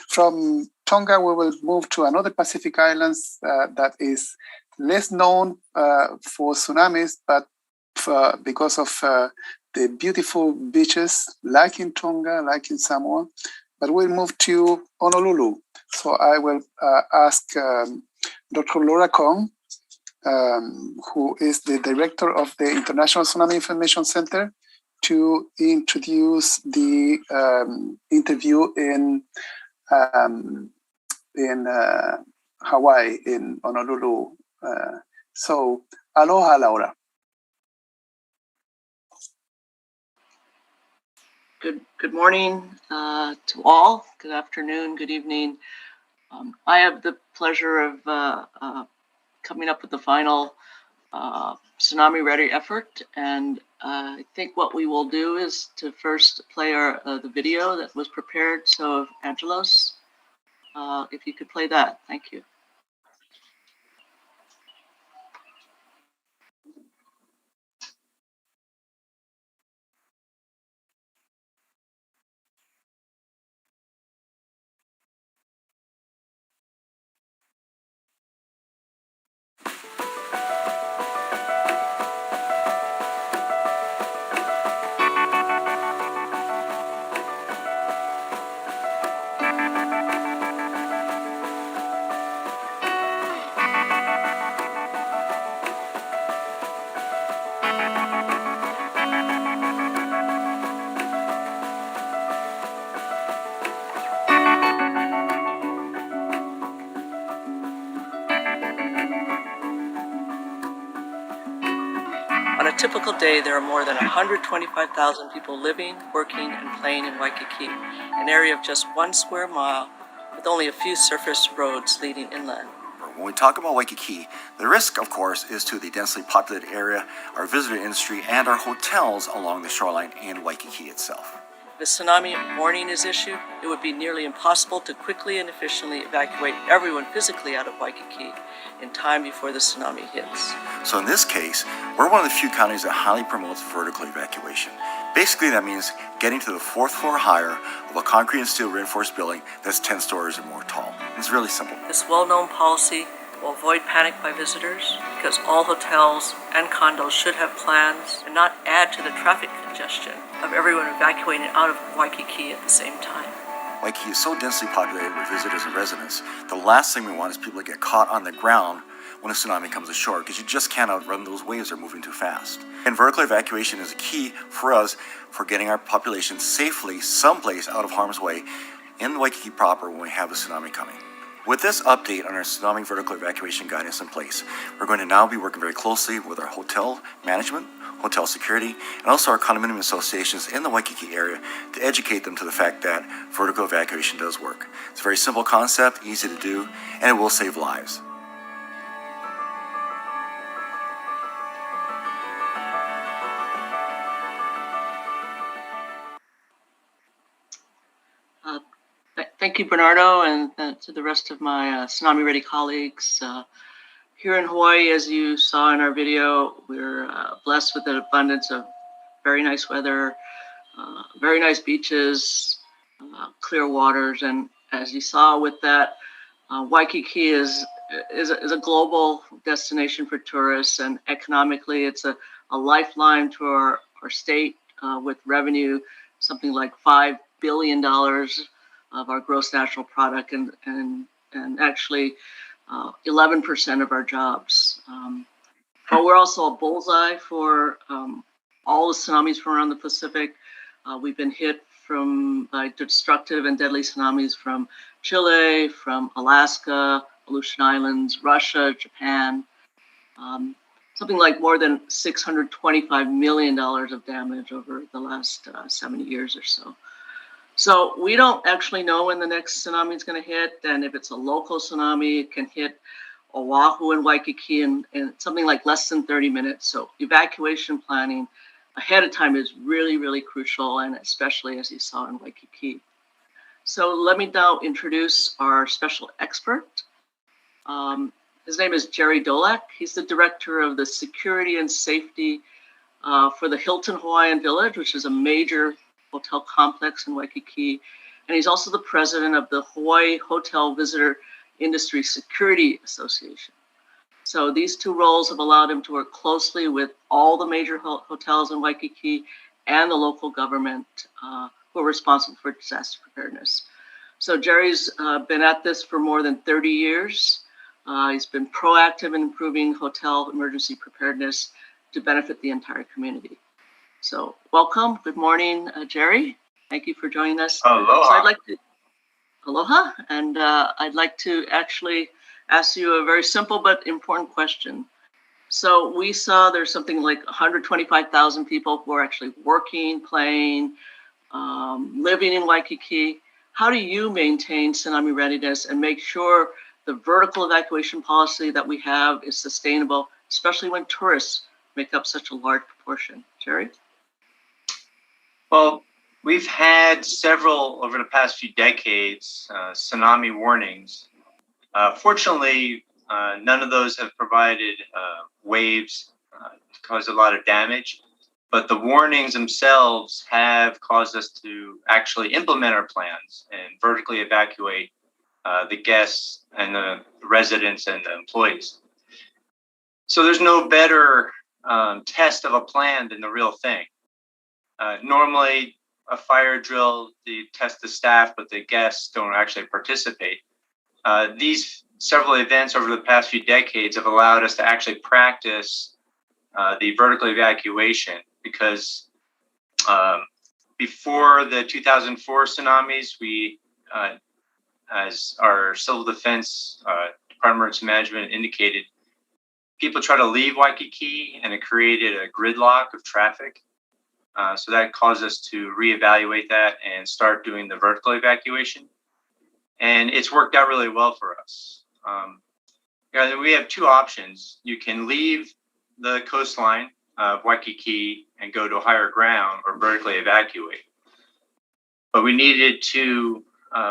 from Tonga. We will move to another Pacific islands that is less known for tsunamis, but because of the beautiful beaches, like in Tonga, like in Samoa. But we'll move to Honolulu. So I will ask Dr. Laura Kong, who is the director of the International Tsunami Information Center, to introduce the interview in Hawaii, in Honolulu. So aloha, Laura. Good morning to all. Good afternoon, good evening. I have the pleasure of coming up with the final tsunami ready effort, and I think what we will do is to first play the video that was prepared. So Angelos, if you could play that, thank you. typical day, there are more than 125,000 people living, working, and playing in Waikiki, an area of just 1 square mile with only a few surface roads leading inland. When we talk about Waikiki, the risk, of course, is to the densely populated area, our visitor industry, and our hotels along the shoreline in Waikiki itself. If a tsunami warning is issued, it would be nearly impossible to quickly and efficiently evacuate everyone physically out of Waikiki in time before the tsunami hits. So in this case, we're one of the few counties that highly promotes vertical evacuation. Basically, that means getting to the 4th floor or higher of a concrete and steel reinforced building that's 10 stories or more tall. It's really simple. This well-known policy will avoid panic by visitors because all hotels and condos should have plans and not add to the traffic congestion of everyone evacuating out of Waikiki at the same time. Waikiki is so densely populated with visitors and residents, the last thing we want is people to get caught on the ground when a tsunami comes ashore, because you just can't outrun those waves that are moving too fast. And vertical evacuation is a key for us for getting our population safely someplace out of harm's way in Waikiki proper when we have a tsunami coming. With this update on our tsunami vertical evacuation guidance in place, we're going to now be working very closely with our hotel management, hotel security, and also our condominium associations in the Waikiki area to educate them to the fact that vertical evacuation does work. It's a very simple concept, easy to do, and it will save lives. Thank you, Bernardo, and to the rest of my Tsunami Ready colleagues. Here in Hawaii, as you saw in our video, we're blessed with an abundance of very nice weather, very nice beaches, clear waters, and as you saw with that, Waikiki is a global destination for tourists, and economically, it's a lifeline to our state with revenue, something like $5 billion of our gross national product, and actually 11% of our jobs. But we're also a bullseye for all the tsunamis from around the Pacific. We've been hit by destructive and deadly tsunamis from Chile, from Alaska, Aleutian Islands, Russia, Japan. Something like more than $625 million of damage over the last 70 years or so. So we don't actually know when the next tsunami is going to hit, and if it's a local tsunami, it can hit Oahu and Waikiki in something like less than 30 minutes. So evacuation planning ahead of time is really, really crucial, and especially as you saw in Waikiki. So let me now introduce our special expert. His name is Jerry Dolak. He's the director of the security and safety for the Hilton Hawaiian Village, which is a major hotel complex in Waikiki. And he's also the president of the Hawaii Hotel Visitor Industry Security Association. So these two roles have allowed him to work closely with all the major hotels in Waikiki and the local government who are responsible for disaster preparedness. So Jerry's been at this for more than 30 years. He's been proactive in improving hotel emergency preparedness to benefit the entire community. So welcome, good morning, Jerry. Thank you for joining us. Aloha. So I'd like to, aloha, and I'd like to actually ask you a very simple but important question. So we saw there's something like 125,000 people who are actually working, playing, living in Waikiki. How do you maintain tsunami readiness and make sure the vertical evacuation policy that we have is sustainable, especially when tourists make up such a large proportion? Jerry? Well, we've had several over the past few decades tsunami warnings. Fortunately, none of those have provided waves to cause a lot of damage, but the warnings themselves have caused us to actually implement our plans and vertically evacuate the guests and the residents and the employees. So there's no better test of a plan than the real thing. Normally, a fire drill, you test the staff, but the guests don't actually participate. These several events over the past few decades have allowed us to actually practice the vertical evacuation, because before the 2004 tsunamis, we, as our civil defense Department of Emergency Management indicated, people try to leave Waikiki, and it created a gridlock of traffic. So that caused us to reevaluate that and start doing the vertical evacuation. And it's worked out really well for us. We have two options. You can leave the coastline of Waikiki and go to higher ground or vertically evacuate. But we needed to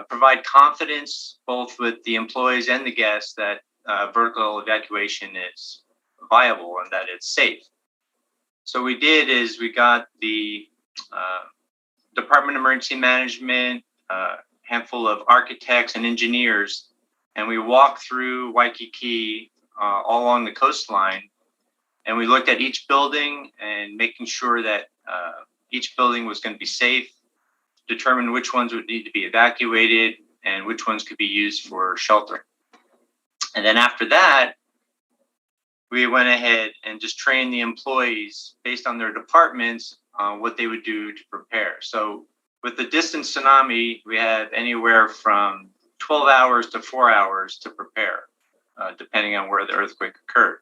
provide confidence both with the employees and the guests that vertical evacuation is viable and that it's safe. So we did is we got the Department of Emergency Management, a handful of architects and engineers, and we walked through Waikiki all along the coastline, and we looked at each building and making sure that each building was going to be safe, determine which ones would need to be evacuated and which ones could be used for shelter. And then after that, we went ahead and just trained the employees based on their departments on what they would do to prepare. So with the distant tsunami, we had anywhere from 12 hours to 4 hours to prepare, depending on where the earthquake occurred.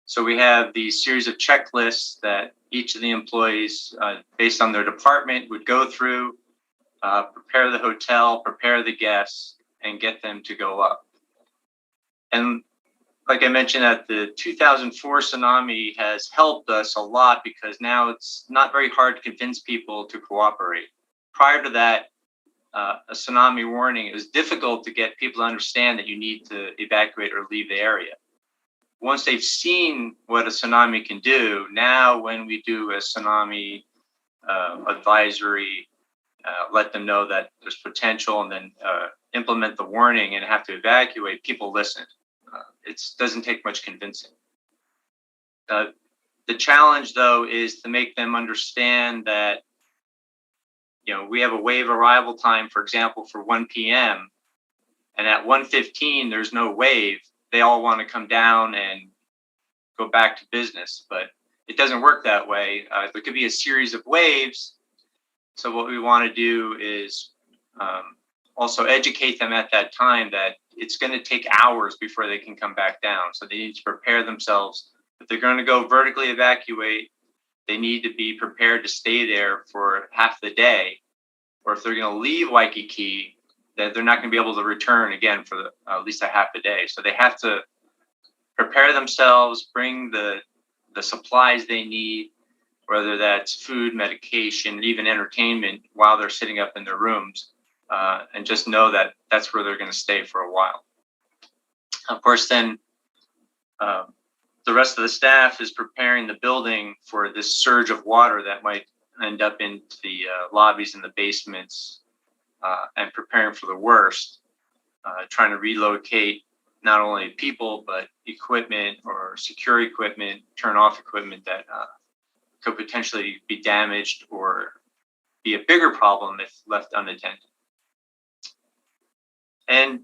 So we have these series of checklists that each of the employees, based on their department, would go through, prepare the hotel, prepare the guests, and get them to go up. And like I mentioned, that the 2004 tsunami has helped us a lot because now it's not very hard to convince people to cooperate. Prior to that, a tsunami warning, it was difficult to get people to understand that you need to evacuate or leave the area. Once they've seen what a tsunami can do, now when we do a tsunami advisory, let them know that there's potential and then implement the warning and have to evacuate, people listen. It doesn't take much convincing. The challenge, though, is to make them understand that, we have a wave arrival time, for example, for 1 p.m. And at 1:15, there's no wave. They all want to come down and go back to business, but it doesn't work that way. There could be a series of waves. So what we want to do is also educate them at that time that it's going to take hours before they can come back down. So they need to prepare themselves. If they're going to go vertically evacuate, they need to be prepared to stay there for half the day. Or if they're going to leave Waikiki, that they're not going to be able to return again for at least a half a day. So they have to prepare themselves, bring the supplies they need, whether that's food, medication, even entertainment while they're sitting up in their rooms. And just know that that's where they're going to stay for a while. Of course, then the rest of the staff is preparing the building for this surge of water that might end up into the lobbies and the basements, and preparing for the worst, trying to relocate not only people, but equipment or secure equipment, turn off equipment that could potentially be damaged or be a bigger problem if left unattended. And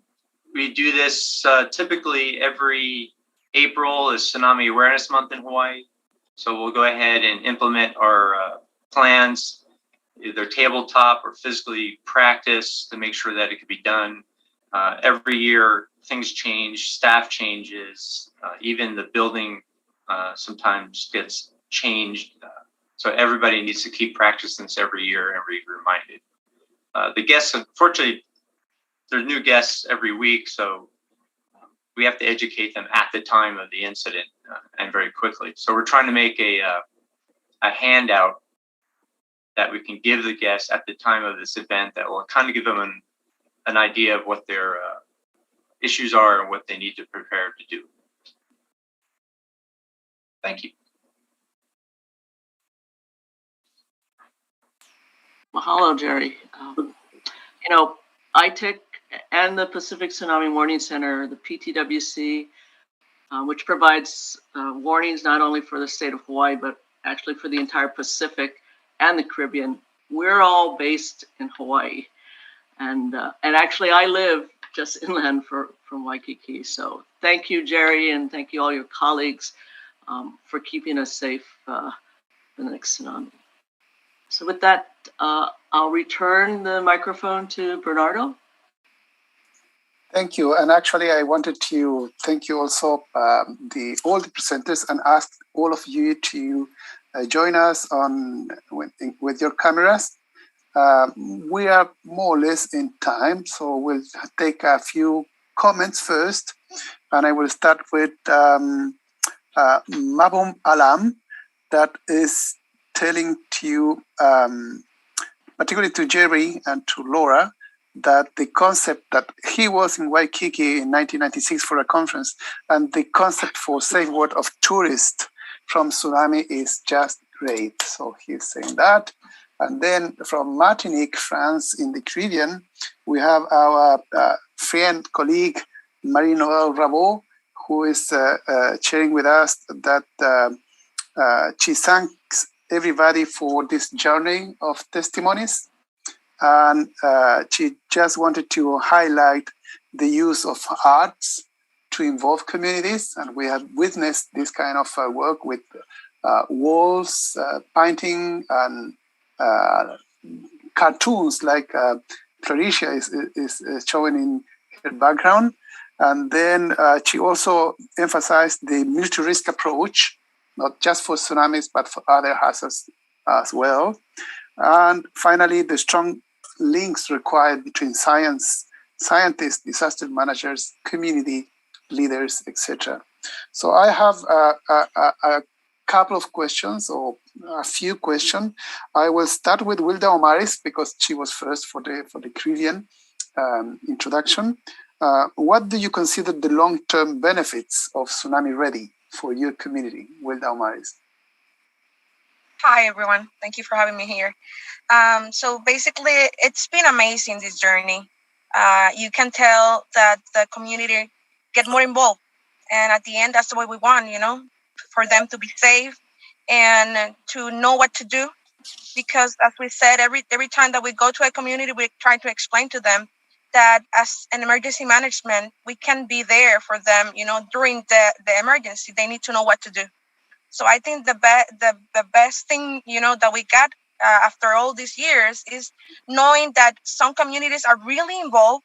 we do this typically every April is Tsunami Awareness Month in Hawaii. So we'll go ahead and implement our plans, either tabletop or physically practice to make sure that it can be done. Every year, things change, staff changes, even the building sometimes gets changed. So everybody needs to keep practicing this every year and be reminded. The guests, unfortunately, there's new guests every week, so we have to educate them at the time of the incident and very quickly. So we're trying to make a handout that we can give the guests at the time of this event that will kind of give them an idea of what their issues are and what they need to prepare to do. Thank you. Mahalo, Jerry. ITIC and the Pacific Tsunami Warning Center, the PTWC, which provides warnings not only for the state of Hawaii, but actually for the entire Pacific and the Caribbean. We're all based in Hawaii. And actually I live just inland from Waikiki. So thank you, Jerry, and thank you all your colleagues for keeping us safe for the next tsunami. So with that, I'll return the microphone to Bernardo. Thank you. And actually, I wanted to thank you also, all the presenters, and ask all of you to join us with your cameras. We are more or less in time, so we'll take a few comments first. And I will start with Mabum Alam, that is telling to you, particularly to Jerry and to Laura, that the concept that he was in Waikiki in 1996 for a conference, and the concept for safe word of tourist from tsunami is just great. So he's saying that. And then from Martinique, France, in the Caribbean, we have our friend, colleague, Marie-Noël Rabot, who is sharing with us that she thanks everybody for this journey of testimonies. And she just wanted to highlight the use of arts to involve communities. And we have witnessed this kind of work with walls, painting, and cartoons like Claricia is showing in her background. And then she also emphasized the multi-risk approach, not just for tsunamis, but for other hazards as well. And finally, the strong links required between scientists, disaster managers, community leaders, etc. So I have a couple of questions, or a few questions. I will start with Wilda Omaris because she was first for the Caribbean introduction. What do you consider the long-term benefits of Tsunami Ready for your community, Wilda Omaris? Hi, everyone. Thank you for having me here. So basically, it's been amazing, this journey. You can tell that the community get more involved. And at the end, that's the way we want, for them to be safe and to know what to do. Because as we said, every time that we go to a community, we try to explain to them that as an emergency management, we can be there for them, during the emergency. They need to know what to do. So I think the best thing, that we got after all these years is knowing that some communities are really involved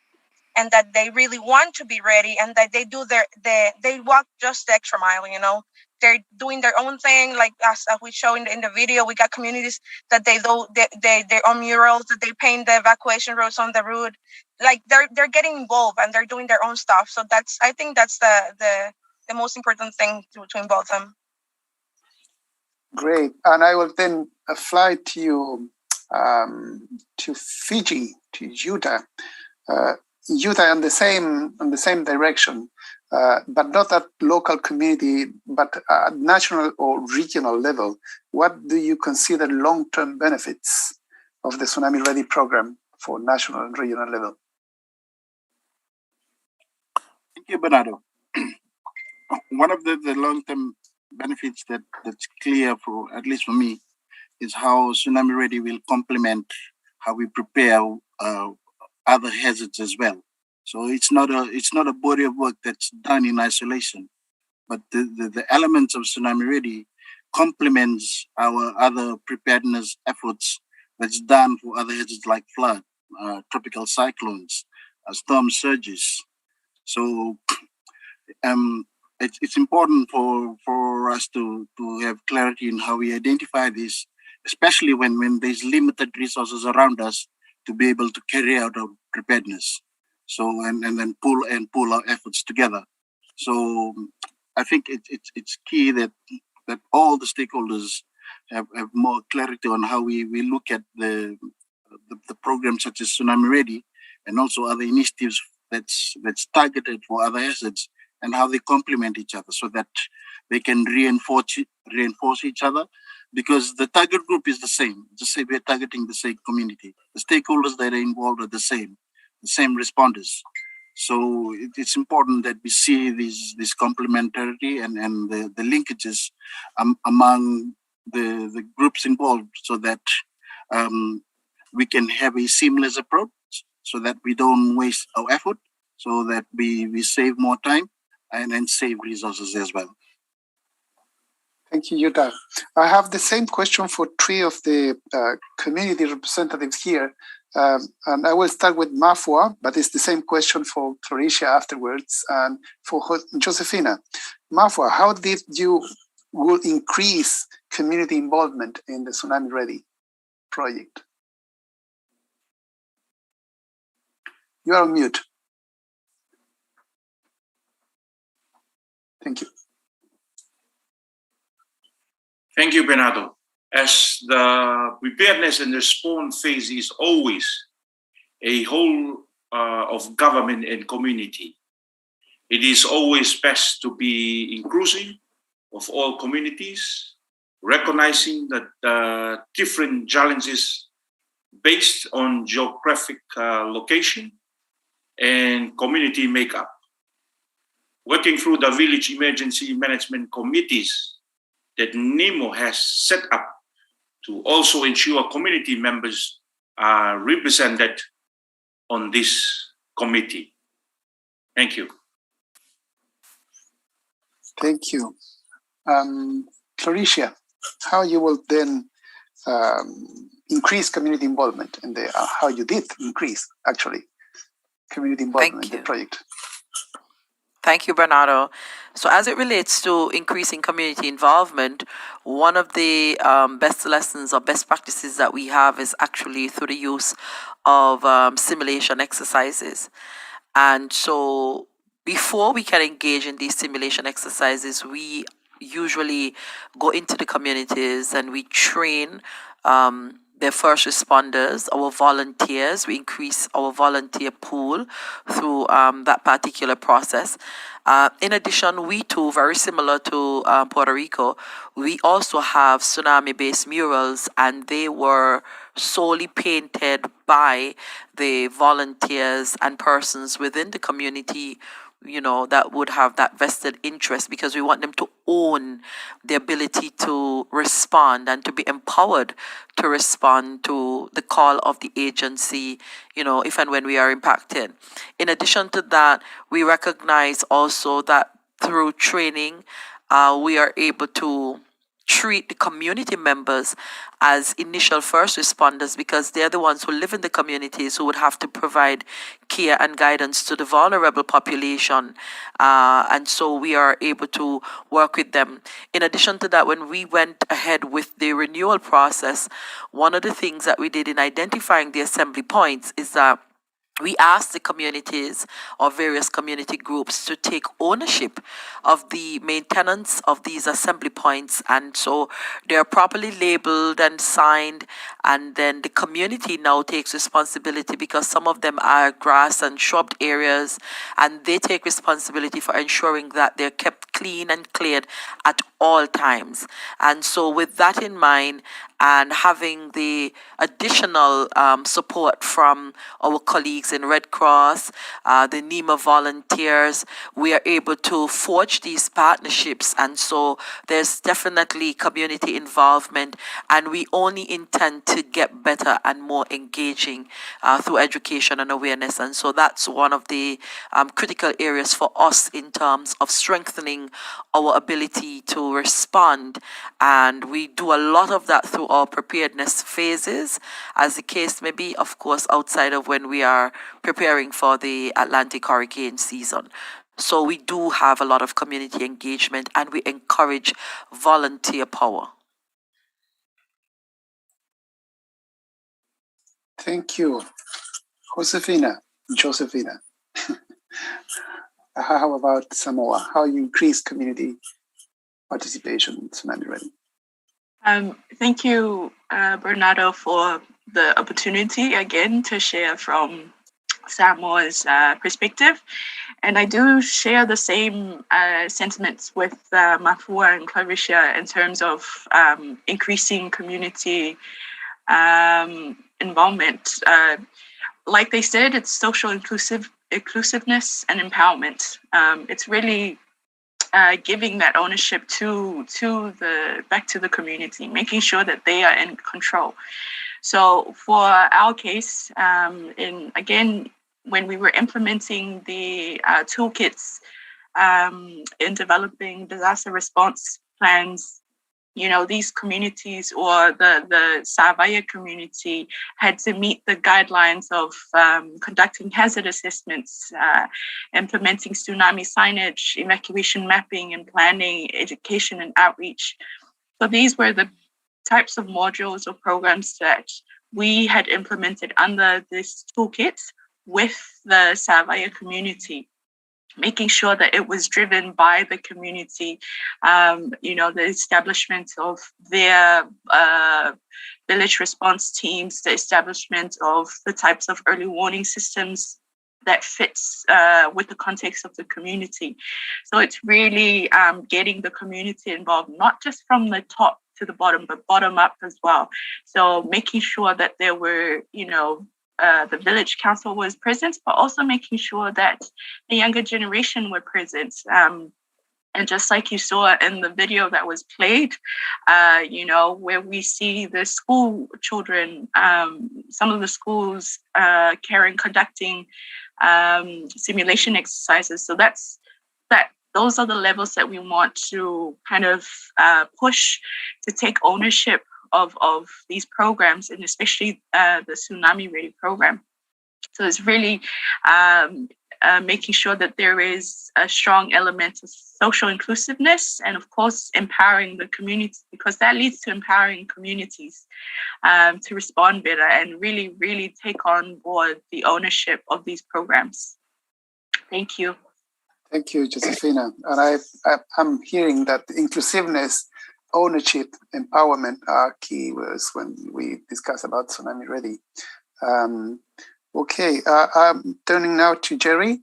and that they really want to be ready, and that they do they walk just the extra mile. They're doing their own thing, like as we show in the video. We got communities that they do their own murals, that they paint the evacuation routes on the route. Like they're getting involved and they're doing their own stuff. So I think that's the most important thing to involve them. Great, and I will then fly to you, to Fiji, to Utah. Utah on the same direction, but not at local community, but at national or regional level. What do you consider long-term benefits of the Tsunami Ready program for national and regional level? Thank you, Bernardo. One of the long-term benefits that's clear, for at least for me, is how Tsunami Ready will complement how we prepare other hazards as well. So it's not a body of work that's done in isolation, but the elements of Tsunami Ready complements our other preparedness efforts that's done for other hazards like flood, tropical cyclones, storm surges. So it's important for us to have clarity in how we identify this, especially when there's limited resources around us to be able to carry out our preparedness. So and then pull our efforts together. So I think it's key that all the stakeholders have more clarity on how we look at the programs such as Tsunami Ready, and also other initiatives that's targeted for other hazards, and how they complement each other so that they can reinforce each other, because the target group is the same. Just say we're targeting the same community. The stakeholders that are involved are the same responders. So it's important that we see this complementarity and the linkages among the groups involved, so that we can have a seamless approach, so that we don't waste our effort, so that we save more time and save resources as well. Thank you, Yuta. I have the same question for three of the community representatives here. And I will start with Mafua, but it's the same question for Claricia afterwards and for Josefina. Mafua, how did you will increase community involvement in the Tsunami Ready project? You are on mute. Thank you. Thank you, Bernardo. As the preparedness and response phase is always a whole of government and community, it is always best to be inclusive of all communities, recognizing that different challenges based on geographic location and community makeup. Working through the village emergency management committees that NEMO has set up to also ensure community members are represented on this committee. Thank you. Thank you. Claricia, how you will then increase community involvement in the, how you did increase actually community involvement in the project? Thank you, Bernardo. So as it relates to increasing community involvement, one of the best lessons or best practices that we have is actually through the use of simulation exercises. And so before we can engage in these simulation exercises, we usually go into the communities and we train their first responders, our volunteers. We increase our volunteer pool through that particular process. In addition, we too, very similar to Puerto Rico, we also have tsunami-based murals, and they were solely painted by the volunteers and persons within the community, you know, that would have that vested interest, because we want them to own the ability to respond and to be empowered to respond to the call of the agency, you know, if and when we are impacted. In addition to that, we recognize also that through training, we are able to treat the community members as initial first responders, because they're the ones who live in the communities who would have to provide care and guidance to the vulnerable population. And so we are able to work with them. In addition to that, when we went ahead with the renewal process, one of the things that we did in identifying the assembly points is that we asked the communities or various community groups to take ownership of the maintenance of these assembly points. And so they're properly labeled and signed. And then the community now takes responsibility, because some of them are grass and shrubbed areas, and they take responsibility for ensuring that they're kept clean and cleared at all times. And so with that in mind, and having the additional support from our colleagues in Red Cross, the NEMA volunteers, we are able to forge these partnerships. And so there's definitely community involvement, and we only intend to get better and more engaging through education and awareness. And so that's one of the critical areas for us in terms of strengthening our ability to respond. And we do a lot of that through our preparedness phases, as the case may be, of course, outside of when we are preparing for the Atlantic hurricane season. So we do have a lot of community engagement, and we encourage volunteer power. Thank you. Josephina. How about Samoa? How you increase community participation in Tsunami Ready? Thank you, Bernardo, for the opportunity again to share from Samoa's perspective. And I do share the same sentiments with Mafua and Claricia in terms of increasing community involvement. Like they said, it's social inclusiveness and empowerment. It's really giving that ownership back to the community, making sure that they are in control. So for our case, when we were implementing the toolkits in developing disaster response plans these communities or the Savaya community had to meet the guidelines of conducting hazard assessments, implementing tsunami signage, evacuation mapping and planning, education and outreach. So these were the types of modules or programs that we had implemented under this toolkit with the Savaya community, making sure that it was driven by the community, the establishment of their village response teams, the establishment of the types of early warning systems that fits with the context of the community. So it's really getting the community involved, not just from the top to the bottom, but bottom up as well. So making sure that there were, the village council was present, but also making sure that the younger generation were present. And just like you saw in the video that was played, where we see the school children, some of the schools conducting simulation exercises. So those are the levels that we want to kind of push to take ownership of these programs, and especially the Tsunami Ready program. So it's really making sure that there is a strong element of social inclusiveness and, of course, empowering the community, because that leads to empowering communities to respond better and really, really take on board the ownership of these programs. Thank you. Thank you, Josefina. And I'm hearing that inclusiveness, ownership, empowerment are key words when we discuss about Tsunami Ready. Okay, I'm turning now to Jerry,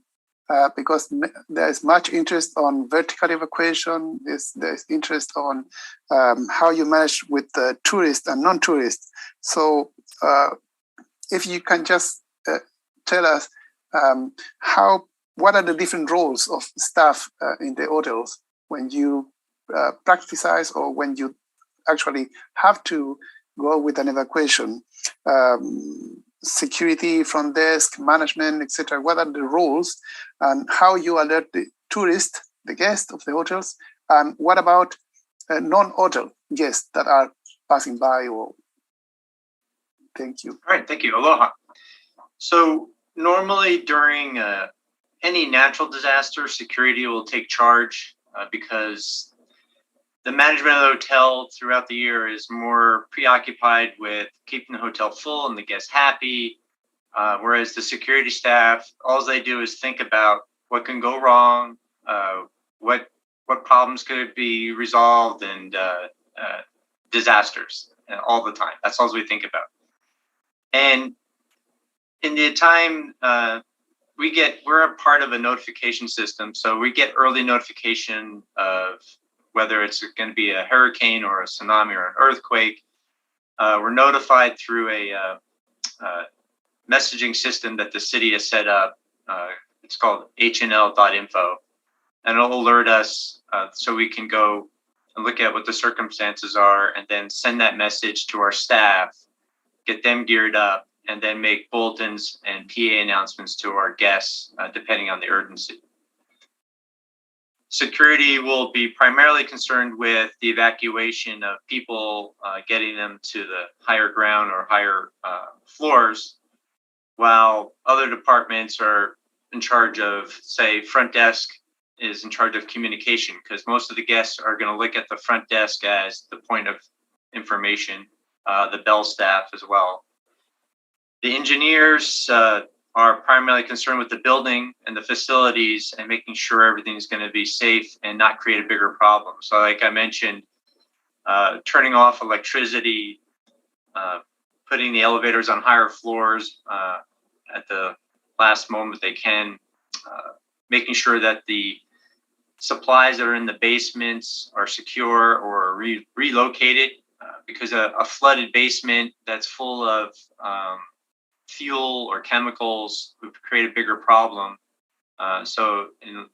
because there is much interest on vertical evacuation. There's interest on how you manage with the tourists and non-tourists. So if you can just tell us what are the different roles of staff in the hotels when you practice or when you actually have to go with an evacuation, security, front desk, management, etc. What are the roles and how you alert the tourist, the guest of the hotels, and what about non-hotel guests that are passing by? Or thank you. All right, thank you. Aloha. So normally during any natural disaster, security will take charge because the management of the hotel throughout the year is more preoccupied with keeping the hotel full and the guests happy, whereas the security staff, all they do is think about what can go wrong, what problems could be resolved, and disasters all the time. That's all we think about. And in the time we're a part of a notification system, so we get early notification of whether it's going to be a hurricane or a tsunami or an earthquake. We're notified through a messaging system that the city has set up. It's called hnl.info, and it'll alert us so we can go and look at what the circumstances are and then send that message to our staff, get them geared up, and then make bulletins and PA announcements to our guests, depending on the urgency. Security will be primarily concerned with the evacuation of people, getting them to the higher ground or higher floors, while other departments are in charge of, say, front desk is in charge of communication, because most of the guests are going to look at the front desk as the point of information, the bell staff as well. The engineers are primarily concerned with the building and the facilities and making sure everything's going to be safe and not create a bigger problem. So like I mentioned, turning off electricity, putting the elevators on higher floors at the last moment they can, making sure that the supplies that are in the basements are secure or relocated, because a flooded basement that's full of fuel or chemicals would create a bigger problem. So in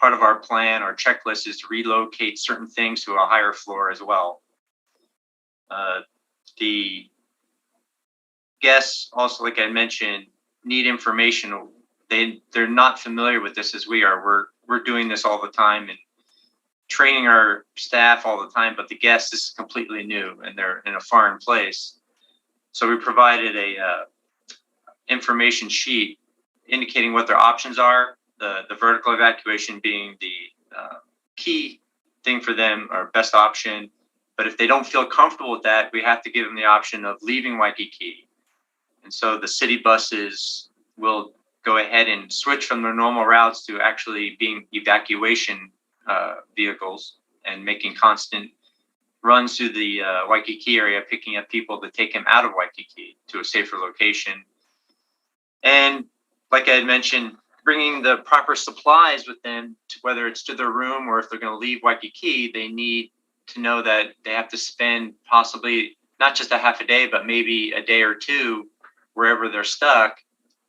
part of our plan, our checklist is to relocate certain things to a higher floor as well. The guests also, like I mentioned, need information. They're not familiar with this as we are. We're doing this all the time, and training our staff all the time, but the guests, this is completely new and they're in a foreign place. So we provided a information sheet indicating what their options are, the vertical evacuation being the key thing for them or best option. But if they don't feel comfortable with that, we have to give them the option of leaving Waikiki. And so the city buses will go ahead and switch from their normal routes to actually being evacuation vehicles and making constant runs through the Waikiki area, picking up people to take them out of Waikiki to a safer location. And like I had mentioned, bringing the proper supplies with them, to whether it's to their room or if they're going to leave Waikiki, they need to know that they have to spend possibly not just a half a day, but maybe a day or two wherever they're stuck.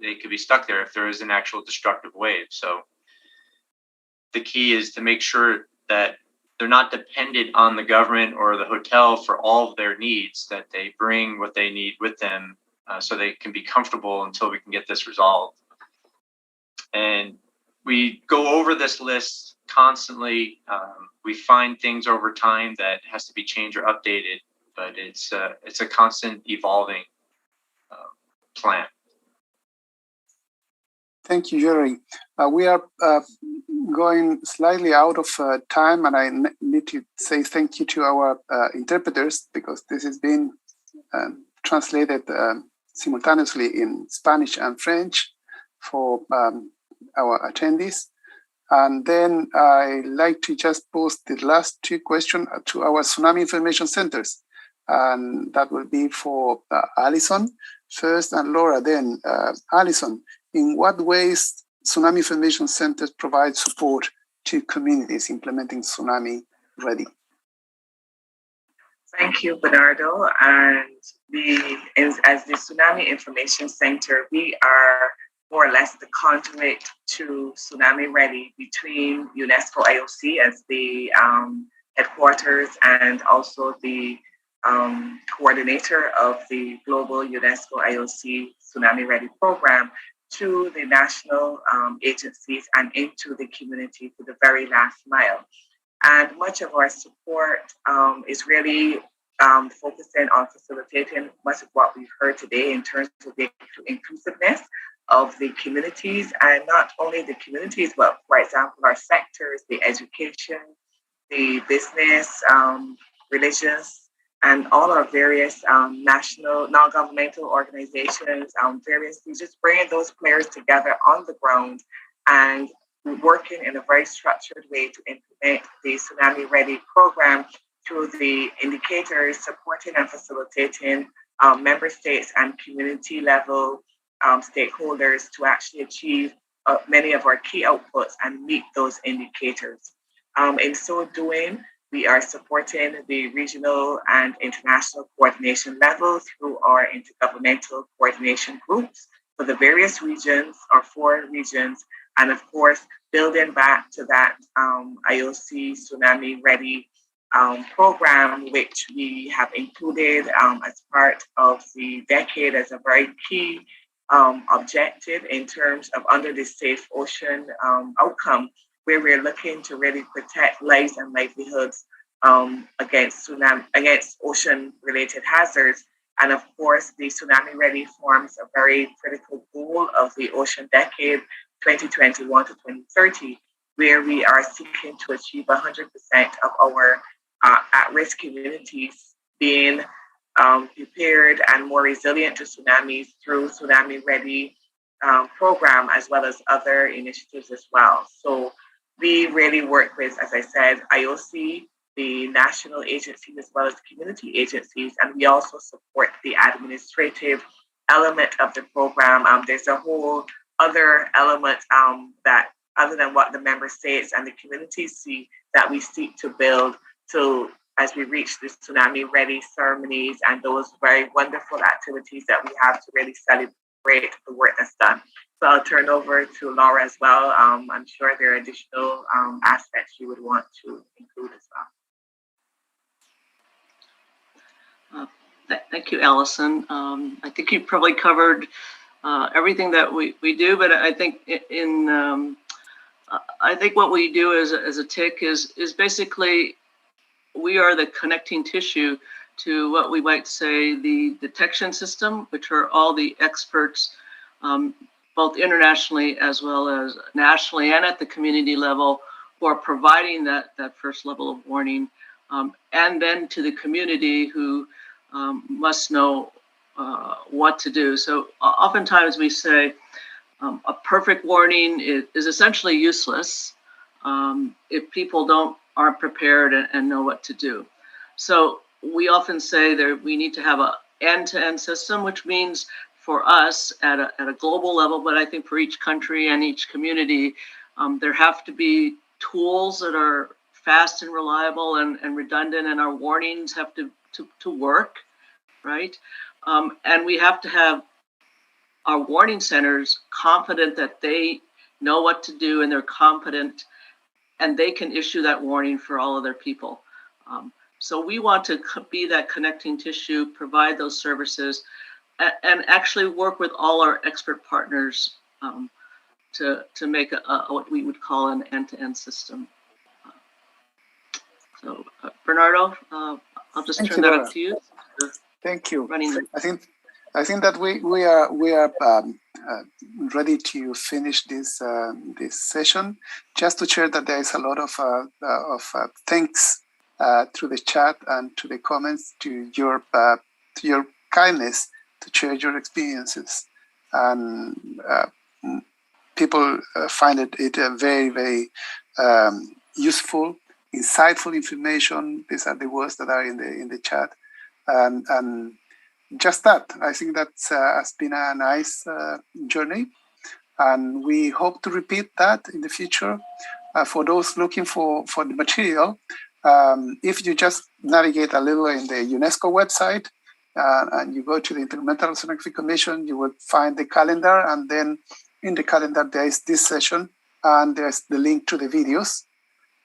They could be stuck there if there is an actual destructive wave. So the key is to make sure that they're not dependent on the government or the hotel for all of their needs, that they bring what they need with them so they can be comfortable until we can get this resolved. And we go over this list constantly. We find things over time that has to be changed or updated, but it's a constant evolving plan. Thank you, Jerry. We are going slightly out of time, and I need to say thank you to our interpreters, because this has been translated simultaneously in Spanish and French for our attendees. And then I like to just post the last two questions to our Tsunami Information Centers. And that will be for Alison first and Laura then. Alison, in what ways Tsunami Information Centers provide support to communities implementing Tsunami Ready? Thank you, Bernardo. And as the Tsunami Information Center, we are more or less the conduit to Tsunami Ready between UNESCO IOC as the headquarters and also the coordinator of the global UNESCO IOC Tsunami Ready program to the national agencies and into the community to the very last mile. And much of our support is really focusing on facilitating much of what we've heard today in terms of the inclusiveness of the communities, and not only the communities, but for example, our sectors, the education, the business, religious, and all our various national, non-governmental organizations, we just bringing those players together on the ground and working in a very structured way to implement the Tsunami Ready program through the indicators, supporting and facilitating member states and community level stakeholders to actually achieve many of our key outputs and meet those indicators. In so doing, we are supporting the regional and international coordination level through our intergovernmental coordination groups for the various regions, our 4 regions, and of course, building back to that IOC Tsunami Ready program, which we have included as part of the decade as a very key objective in terms of under the Safe Ocean outcome, where we're looking to really protect lives and livelihoods against ocean-related hazards. And of course, the Tsunami Ready forms a very critical goal of the Ocean Decade 2021 to 2030, where we are seeking to achieve 100% of our at-risk communities being prepared and more resilient to tsunamis through Tsunami Ready program, as well as other initiatives as well. So we really work with, as I said, IOC, the national agencies, as well as community agencies, and we also support the administrative element of the program. There's a whole other element that, other than what the member states and the communities see, that we seek to build to as we reach the Tsunami Ready ceremonies and those very wonderful activities that we have to really celebrate the work that's done. So I'll turn over to Laura as well. I'm sure there are additional aspects you would want to include as well. Thank you, Alison. I think you probably covered everything that we do, but I think in I think what we do as a TIC is basically we are the connecting tissue to what we might say the detection system, which are all the experts, both internationally as well as nationally and at the community level, who are providing that first level of warning, and then to the community who must know what to do. So oftentimes we say a perfect warning is essentially useless if people aren't prepared and know what to do. So we often say that we need to have an end-to-end system, which means for us at a global level, but I think for each country and each community, there have to be tools that are fast and reliable and redundant, and our warnings have to work, right? And we have to have our warning centers confident that they know what to do and they're competent and they can issue that warning for all of their people. So we want to be that connecting tissue, provide those services, and actually work with all our expert partners to make what we would call an end-to-end system. So Bernardo, I'll just turn that up to you. Thank you. Running I think that we are ready to finish this session. Just to share that there is a lot of thanks through the chat and to the comments to your kindness to share your experiences, and people find it very, very useful, insightful information. These are the words that are in the chat, and just that. I think that has been a nice journey, and we hope to repeat that in the future. For those looking for the material, if you just navigate a little in the UNESCO website and you go to the Intergovernmental Oceanography Commission, you will find the calendar, and then in the calendar there is this session, and there's the link to the videos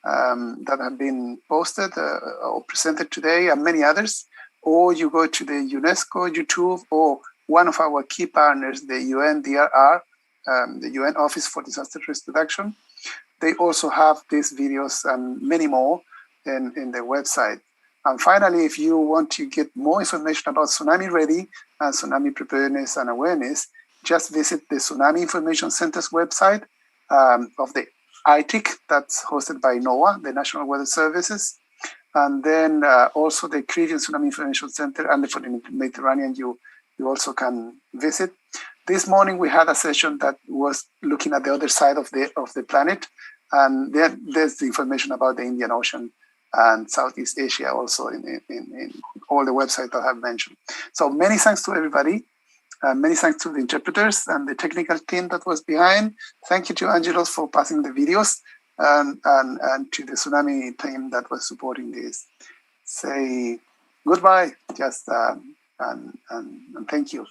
that have been posted or presented today, and many others. Or you go to the UNESCO YouTube, or one of our key partners, the UNDRR, the UN Office for Disaster Risk Reduction. They also have these videos and many more in their website. And finally, if you want to get more information about Tsunami Ready and tsunami preparedness and awareness, just visit the Tsunami Information Center's website of the ITIC that's hosted by NOAA, the National Weather Services. And then also the Caribbean Tsunami Information Center, and for the Mediterranean, you also can visit. This morning we had a session that was looking at the other side of the planet, and there's the information about the Indian Ocean and Southeast Asia also in all the websites that I have mentioned. So many thanks to everybody. Many thanks to the interpreters and the technical team that was behind. Thank you to Angelos for passing the videos. And to the Tsunami team that was supporting this. Say goodbye, just and thank you.